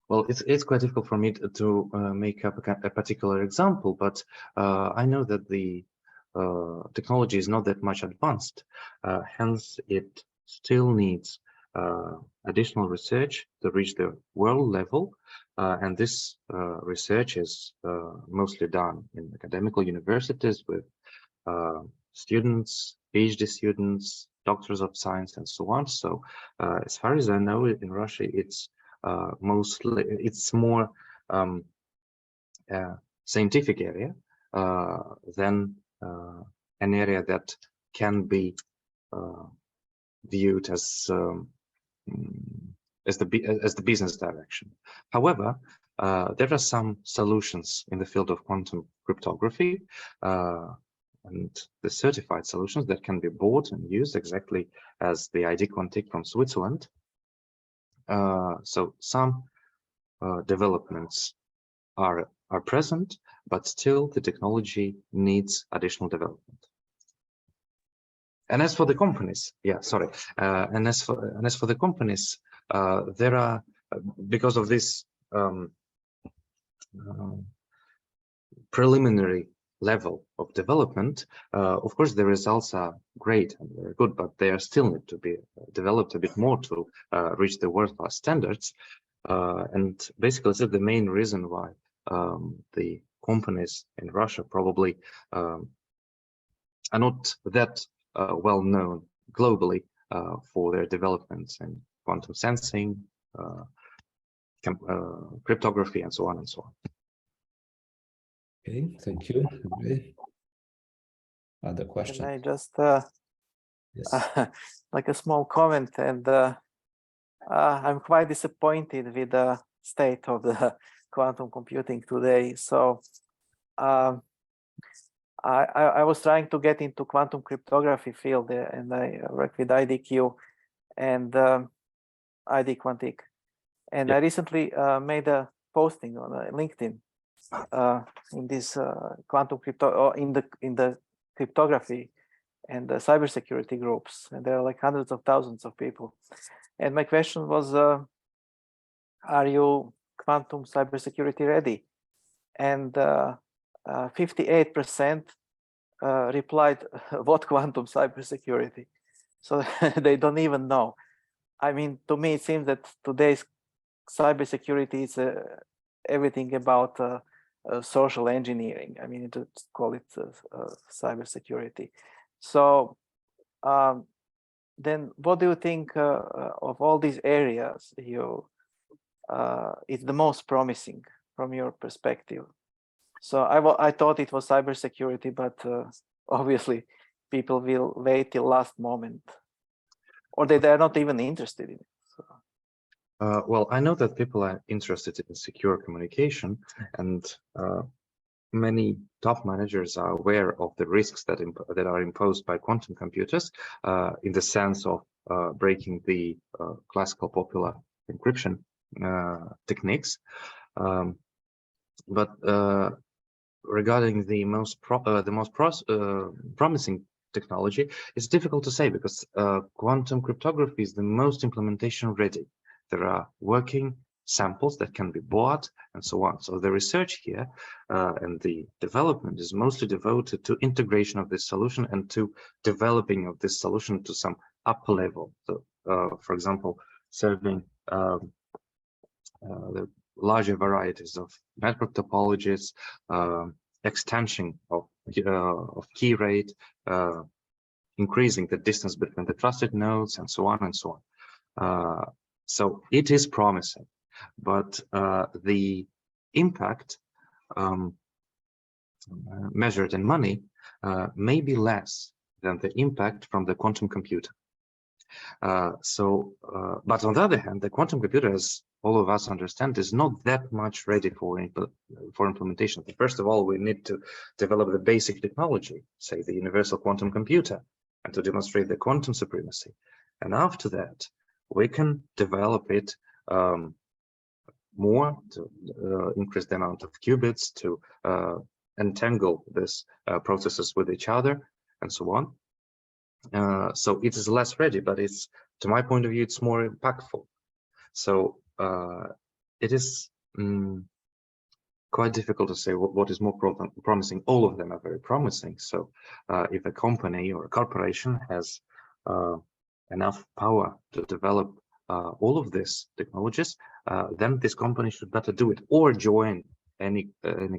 well, it's quite difficult for me to make up a particular example, but I know that the technology is not that much advanced, hence it still needs additional research to reach the world level, and this research is mostly done in academic universities with students, PhD students, doctors of science, and so on. So as far as I know, in Russia, it's more scientific area than an area that can be viewed as the business direction. However, there are some solutions in the field of quantum cryptography and the certified solutions that can be bought and used exactly as the ID Quantique from Switzerland. So some developments are present, but still the technology needs additional development. And as for the companies, and as for the companies, there are, because of this preliminary level of development, of course the results are great and very good, but they are still need to be developed a bit more to reach the world-class standards. And basically, this is the main reason why the companies in Russia probably are not that well known globally for their developments in quantum sensing, cryptography, and so on and so on. Okay, thank you. Other questions? Can I just Yes. like a small comment? And I'm quite disappointed with the state of the quantum computing today. So I was trying to get into quantum cryptography field, and I work with IDQ and ID Quantique. And I recently made a posting on LinkedIn in this quantum crypto, or in the cryptography and the cybersecurity groups, and there are like hundreds of thousands of people. And my question was, are you quantum cybersecurity ready? And 58% replied, what quantum cybersecurity? So they don't even know. I mean, to me, it seems that today's cybersecurity is everything about social engineering. I mean, to call it cybersecurity. So then what do you think of all these areas is the most promising from your perspective? So I thought it was cybersecurity, but obviously people will wait till last moment, or they're not even interested in it. So. Well, I know that people are interested in secure communication, and many top managers are aware of the risks that are imposed by quantum computers, in the sense of breaking the classical popular encryption techniques. But regarding the most promising technology, it's difficult to say, because quantum cryptography is the most implementation ready. There are working samples that can be bought and so on. So the research here and the development is mostly devoted to integration of this solution and to developing of this solution to some upper level. So, for example, serving the larger varieties of network topologies, extension of key rate, increasing the distance between the trusted nodes, and so on and so on. So it is promising, but the impact measured in money may be less than the impact from the quantum computer. But on the other hand, the quantum computer, as all of us understand, is not that much ready for implementation. First of all, we need to develop the basic technology, say the universal quantum computer, and to demonstrate the quantum supremacy. And after that, we can develop it more to increase the amount of qubits, to entangle these processes with each other, and so on. So it is less ready, but it's, to my point of view, it's more impactful. So it is quite difficult to say what is more promising. All of them are very promising. So if a company or a corporation has enough power to develop all of these technologies, then this company should better do it, or join any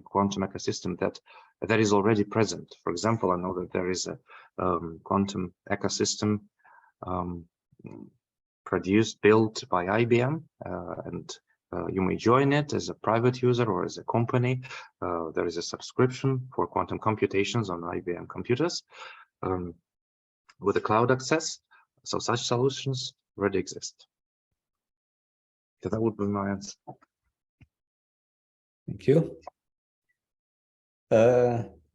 quantum ecosystem that is already present. For example, I know that there is a quantum ecosystem built by IBM, and you may join it as a private user or as a company. There is a subscription for quantum computations on IBM computers with a cloud access. So such solutions already exist. So that would be my answer. Thank you.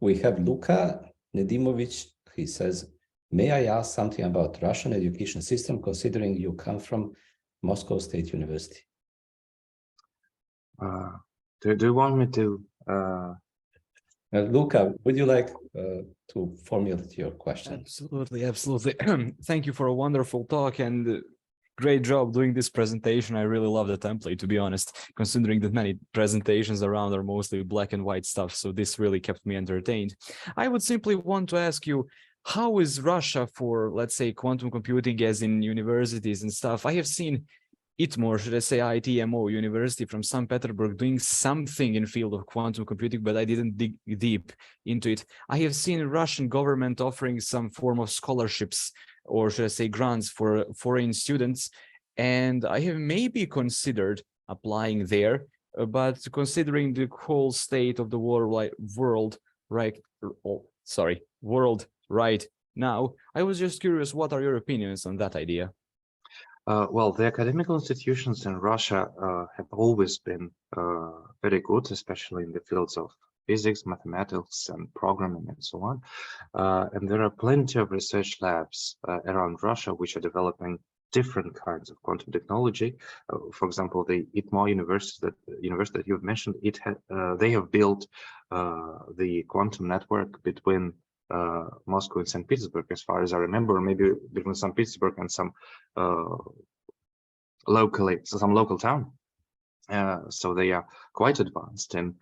We have Luka Nedimovic. He says, may I ask something about Russian education system, considering you come from Moscow State University? Do you want me to? Luka, would you like to formulate your question? Absolutely, absolutely. Thank you for a wonderful talk and great job doing this presentation. I really love the template, to be honest, considering that many presentations around are mostly black and white stuff. So this really kept me entertained. I would simply want to ask you, how is Russia for, let's say, quantum computing as in universities and stuff? I have seen ITMO, should I say ITMO University from St. Petersburg doing something in field of quantum computing, but I didn't dig deep into it. I have seen Russian government offering some form of scholarships, or should I say grants for foreign students. And I have maybe considered applying there, but considering the whole state of the world right now, I was just curious, what are your opinions on that idea? Well, the academic institutions in Russia have always been very good, especially in the fields of physics, mathematics, and programming, and so on. And there are plenty of research labs around Russia which are developing different kinds of quantum technology. For example, the ITMO university that you've mentioned, they have built the quantum network between Moscow and St. Petersburg, as far as I remember, maybe between St. Petersburg and some local town. So they are quite advanced in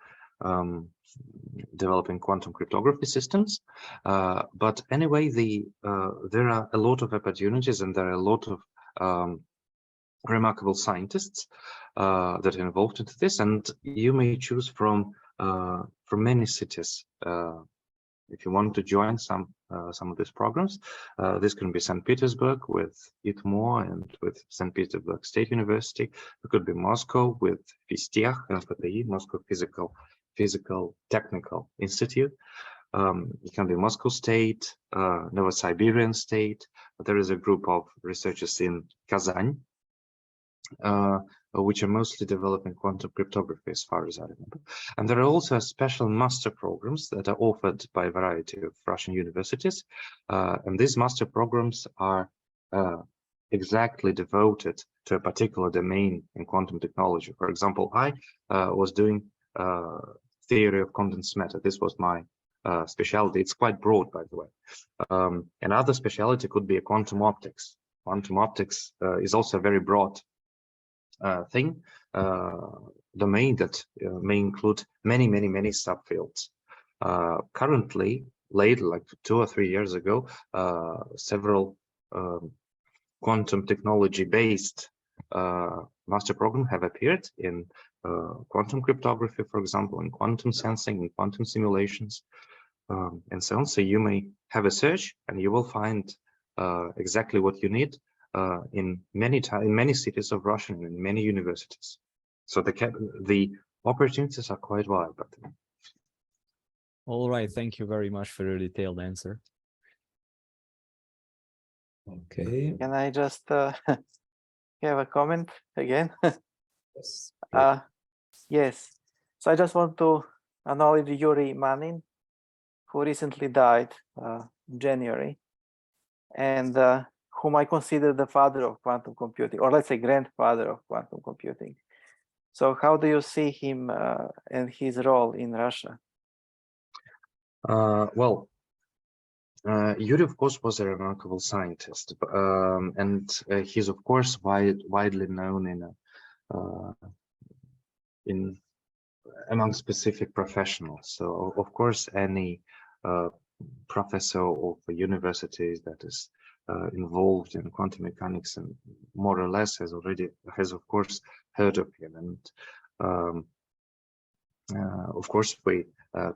developing quantum cryptography systems. But anyway, there are a lot of opportunities, and there are a lot of remarkable scientists that are involved into this, and you may choose from many cities. If you want to join some of these programs, this can be St. Petersburg with ITMO and with St. Petersburg State University. It could be Moscow with Fistech and MPTI, Moscow Physical Technical Institute. It can be Moscow State, Novosiberian State. But there is a group of researchers in Kazan, which are mostly developing quantum cryptography, as far as I remember. And there are also special master programs that are offered by a variety of Russian universities. And these master programs are exactly devoted to a particular domain in quantum technology. For example, I was doing theory of condensed matter. This was my specialty. It's quite broad, by the way. Another specialty could be a quantum optics. Quantum optics is also a very broad domain that may include many subfields. Currently, later, like 2 or 3 years ago, several quantum technology-based master programs have appeared in quantum cryptography, for example, in quantum sensing, in quantum simulations, and so on. So you may have a search, and you will find exactly what you need in many cities of Russia and in many universities. So the opportunities are quite wide. But All right, thank you very much for your detailed answer. Okay. Can I just have a comment again? Yes. Yes. So I just want to acknowledge Yuri Manin, who recently died in January, and whom I consider the father of quantum computing, or let's say grandfather of quantum computing. So how do you see him and his role in Russia? Well, Yuri, of course, was a remarkable scientist, and he's, of course, widely known among specific professionals. So, of course, any professor of a university that is involved in quantum mechanics and more or less has of course heard of him, and of course we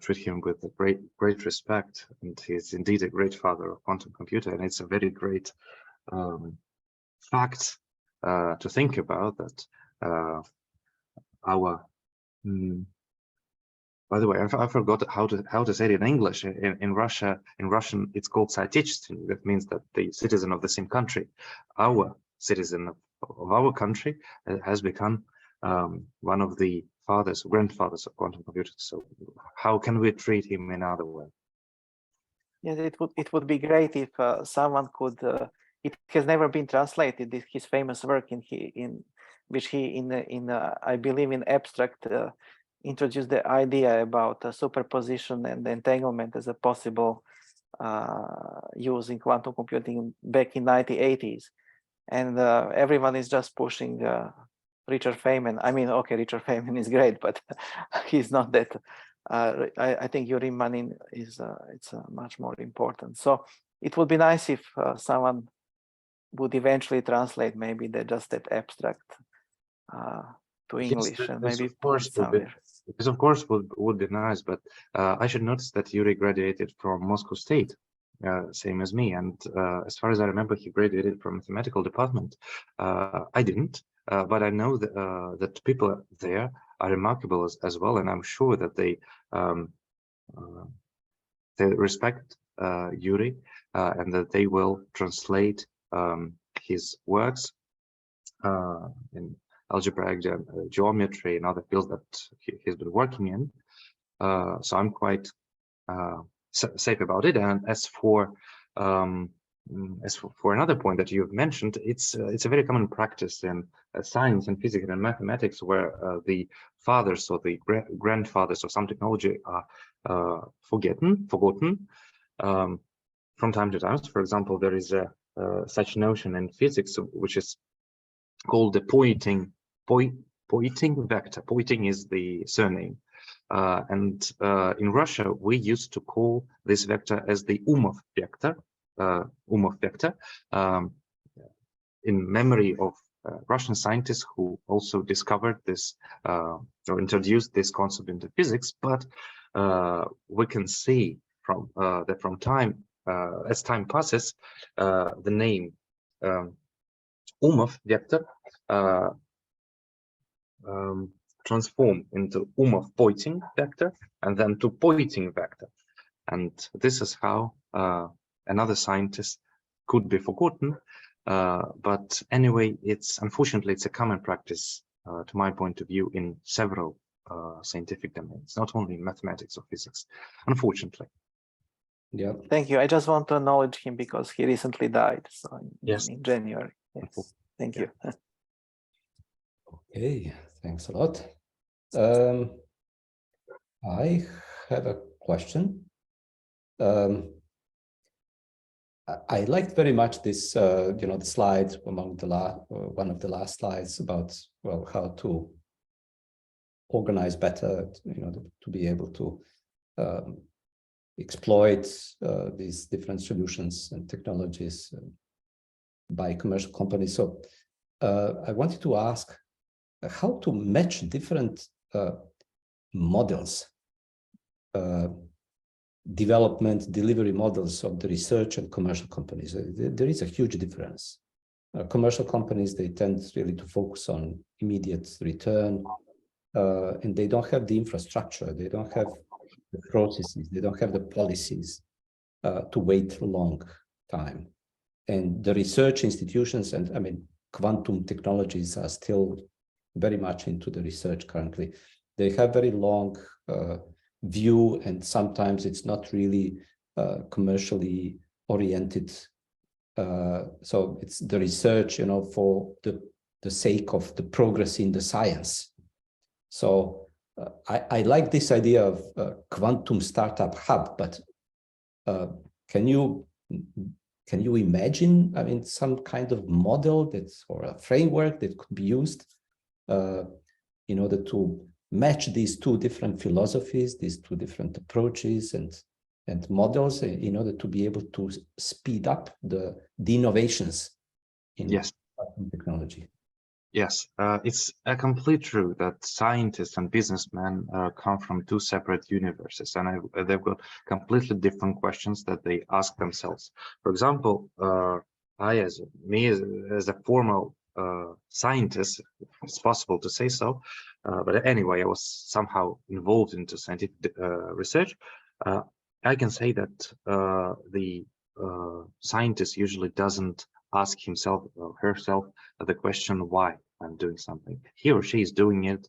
treat him with great respect, and he's indeed a great father of quantum computer. And it's a very great fact to think about that our by the way, I forgot how to say it in English. In Russian, it's called соотечественник. That means that the citizen of the same country, our citizen of our country, has become one of the grandfathers of quantum computing. So, how can we treat him in another way? Yes, it would be great if someone could. It has never been translated. His famous work in which he I believe in abstract. Introduced the idea about superposition and entanglement as a possible use in quantum computing back in 1980s, and everyone is just pushing Richard Feynman. I mean, okay, Richard Feynman is great, but he's not that. I think Yuri Manin is it's much more important. So it would be nice if someone would eventually translate maybe just that abstract to English, yes, and maybe of course somewhere. This, of course, would be nice, but I should notice that Yuri graduated from Moscow State, same as me. And as far as I remember, he graduated from mathematical department. I didn't, but I know that people there are remarkable as well, and I'm sure that they respect Yuri and that they will translate his works in algebraic geometry and other fields that he's been working in. So I'm quite safe about it. And as for another point that you've mentioned, it's a very common practice in science and physics and mathematics, where the fathers or the grandfathers of some technology are forgotten from time to time. For example, there is a such notion in physics, which is called the Poynting vector. Poynting is the surname, and in Russia we used to call this vector as the Umov vector. In memory of Russian scientists who also discovered this or introduced this concept into physics. But we can see that from time as time passes, the name Umov vector transform into Umov-Poynting vector and then to Poynting vector. And this is how another scientist could be forgotten But anyway, unfortunately, it's a common practice, to my point of view, in several scientific domains, not only in mathematics or physics, unfortunately. Yeah. Thank you. I just want to acknowledge him because he recently died. So Yes. in January. Yes. Thank you. Okay, thanks a lot. I have a question. I liked very much this, the slide among the one of the last slides about, well, how to organize better, to be able to exploit these different solutions and technologies by commercial companies. So I wanted to ask how to match different models, development, delivery models of the research and commercial companies. There is a huge difference. Commercial companies, they tend really to focus on immediate return, and they don't have the infrastructure, they don't have the processes, they don't have the policies to wait a long time. And the research institutions, and I mean, quantum technologies are still very much into the research currently. They have very long view, and sometimes it's not really commercially oriented. So it's the research, for the sake of the progress in the science. So I like this idea of quantum startup hub, but can you imagine, I mean, some kind of model or a framework that could be used in order to match these two different philosophies, these two different approaches and models, in order to be able to speed up the innovations in quantum technology? Yes, it's a complete truth that scientists and businessmen come from two separate universes, and they've got completely different questions that they ask themselves. For example, as a formal scientist, if it's possible to say so, but anyway, I was somehow involved into scientific research. I can say that the scientist usually doesn't ask himself or herself the question why I'm doing something. He or she is doing it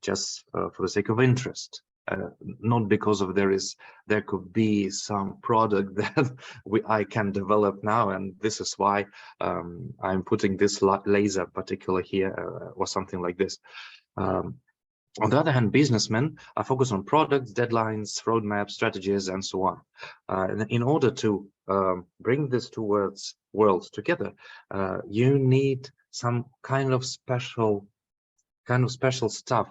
just for the sake of interest, not because of there could be some product that I can develop now, and this is why I'm putting this laser particular here or something like this. On the other hand, businessmen are focused on products, deadlines, roadmaps, strategies, and so on. And in order to bring these two worlds together, you need some kind of special stuff,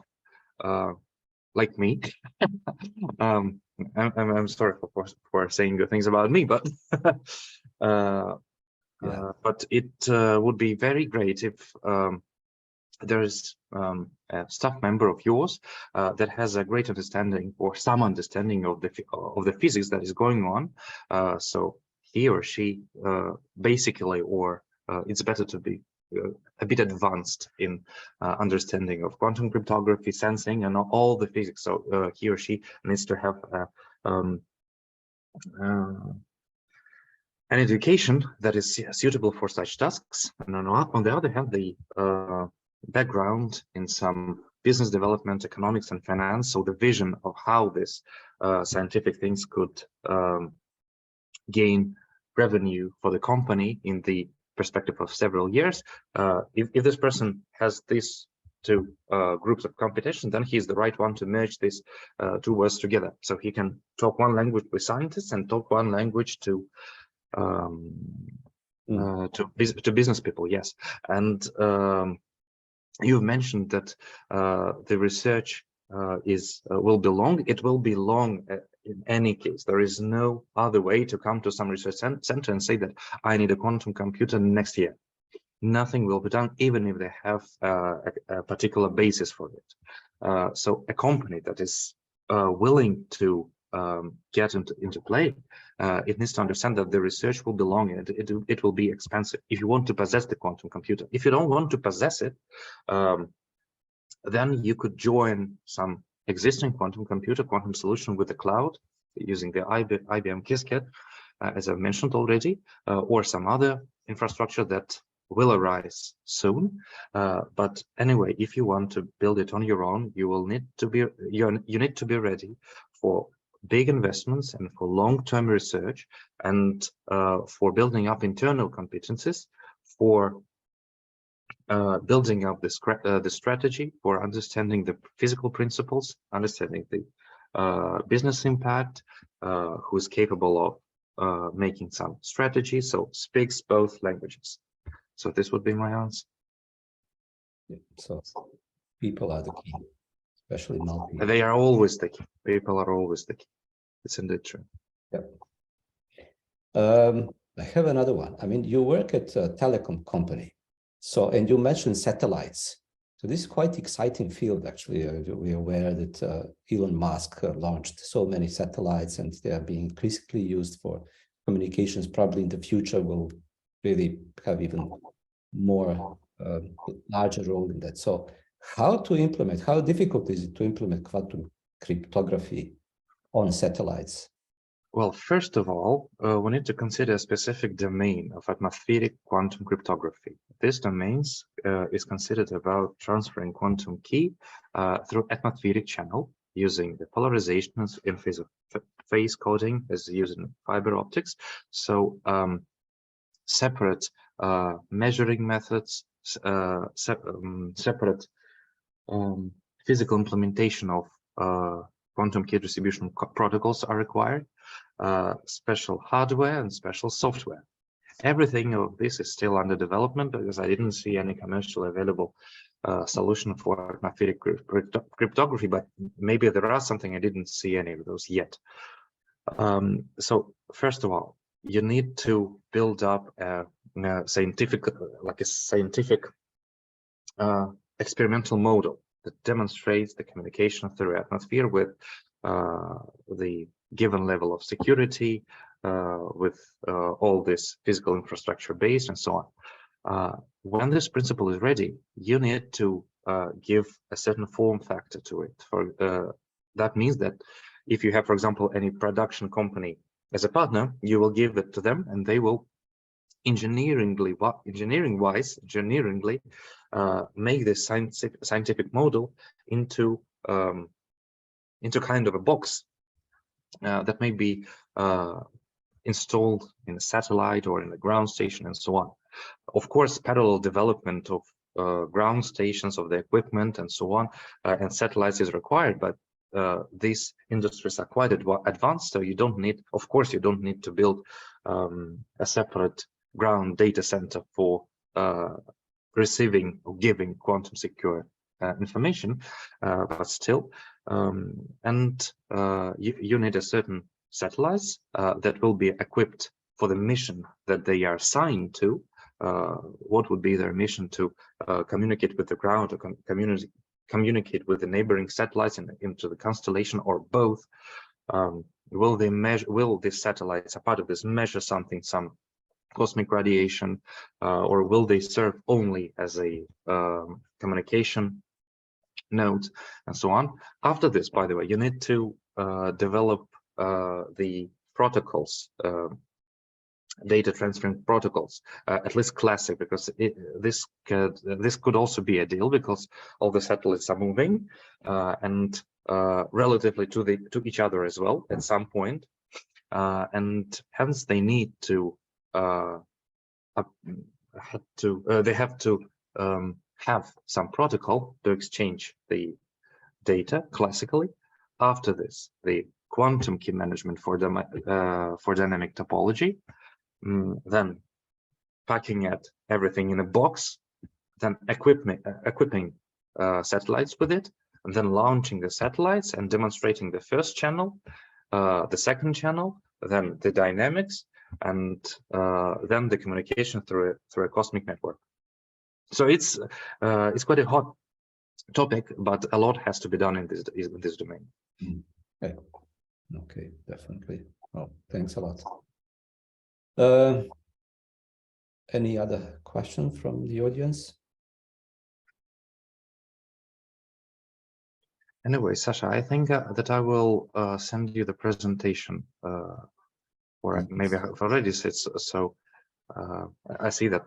like me. I'm sorry for saying good things about me, but but it would be very great if there's a staff member of yours that has a great understanding or some understanding of the physics that is going on. So he or she basically, or it's better to be a bit advanced in understanding of quantum cryptography, sensing, and all the physics. So he or she needs to have an education that is suitable for such tasks. And on the other hand, the background in some business development, economics, and finance, so the vision of how this scientific things could gain revenue for the company in the perspective of several years. If this person has these two groups of competition, then he's the right one to merge these two words together. So he can talk one language with scientists and talk one language to business people. Yes, and you've mentioned that the research will be long. It will be long in any case. There is no other way to come to some research center and say that I need a quantum computer next year. Nothing will be done, even if they have a particular basis for it. So a company that is willing to get into play, it needs to understand that the research will be long and it will be expensive if you want to possess the quantum computer. If you don't want to possess it, then you could join some existing quantum solution with the cloud using the IBM Qiskit, as I've mentioned already, or some other infrastructure that will arise soon. But anyway, if you want to build it on your own, you will need to be you need to be ready for big investments and for long-term research and for building up internal competencies, for building up the strategy, for understanding the physical principles, understanding the business impact, who's capable of making some strategy, so speaks both languages. So this would be my answer. Yeah, so people are the key, especially multi. They are always the key. People are always the key. It's indeed true. Yep. I have another one. I mean, you work at a telecom company. So, and you mentioned satellites. So this is quite exciting field, actually. We're aware that Elon Musk launched so many satellites and they are being increasingly used for communications. Probably in the future will really have even more larger role in that. So how to implement, how difficult is it to implement quantum cryptography on satellites? Well, first of all, we need to consider a specific domain of atmospheric quantum cryptography. This domain is considered about transferring quantum key through atmospheric channel using the polarizations in phase coding as used in fiber optics. So separate measuring methods, separate physical implementation of quantum key distribution protocols are required, special hardware and special software. Everything of this is still under development because I didn't see any commercially available solution for atmospheric cryptography, but maybe there are something. I didn't see any of those yet. So first of all, you need to build up a scientific experimental model that demonstrates the communication through atmosphere with the given level of security, with all this physical infrastructure base and so on. When this principle is ready, you need to give a certain form factor to it. That means that if you have, for example, any production company as a partner, you will give it to them and they will engineeringly make this scientific model into kind of a box that may be installed in a satellite or in a ground station and so on. Of course, parallel development of ground stations, of the equipment and so on, and satellites is required, but these industries are quite advanced, so you don't need, of course, you don't need to build a separate ground data center for receiving or giving quantum secure information, but still, you need a certain satellites that will be equipped for the mission that they are assigned to. What would be their mission? To communicate with the ground, or communicate with the neighboring satellites into the constellation, or both. Will they measure? Will these satellites, a part of this, measure something, some cosmic radiation, or will they serve only as a communication node, and so on? After this, by the way, you need to develop the protocols, data transferring protocols, at least classic, because this could also be ideal because all the satellites are moving and relatively to each other as well at some point, and hence they need to they have to have some protocol to exchange the data classically. After this, the quantum key management for dynamic topology, then packing everything in a box, then equipping satellites with it, and then launching the satellites and demonstrating the first channel, the second channel, then the dynamics, and then the communication through a cosmic network. So it's quite a hot topic, but a lot has to be done in this domain. Okay, definitely. Oh, thanks a lot. Any other question from the audience? Anyway, Sasha, I think that I will send you the presentation, or maybe I've already said so. I see that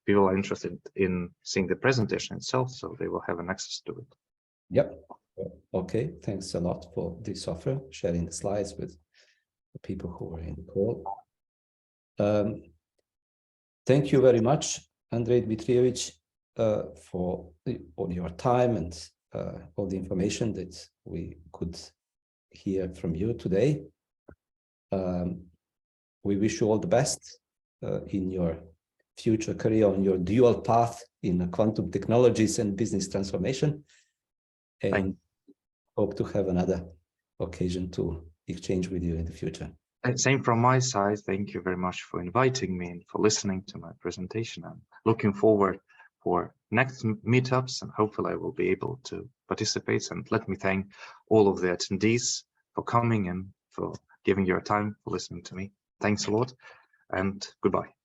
people are interested in seeing the presentation itself, so they will have an access to it. Yep. Okay, thanks a lot for this offer, sharing the slides with the people who are in the call. Thank you very much, Andrei Dmitrievich, for all your time and all the information that we could hear from you today. We wish you all the best in your future career on your dual path in quantum technologies and business transformation. And hope to have another occasion to exchange with you in the future. And same from my side. Thank you very much for inviting me and for listening to my presentation. I'm looking forward for next meetups, and hopefully I will be able to participate. And let me thank all of the attendees for coming and for giving your time for listening to me. Thanks a lot, and goodbye.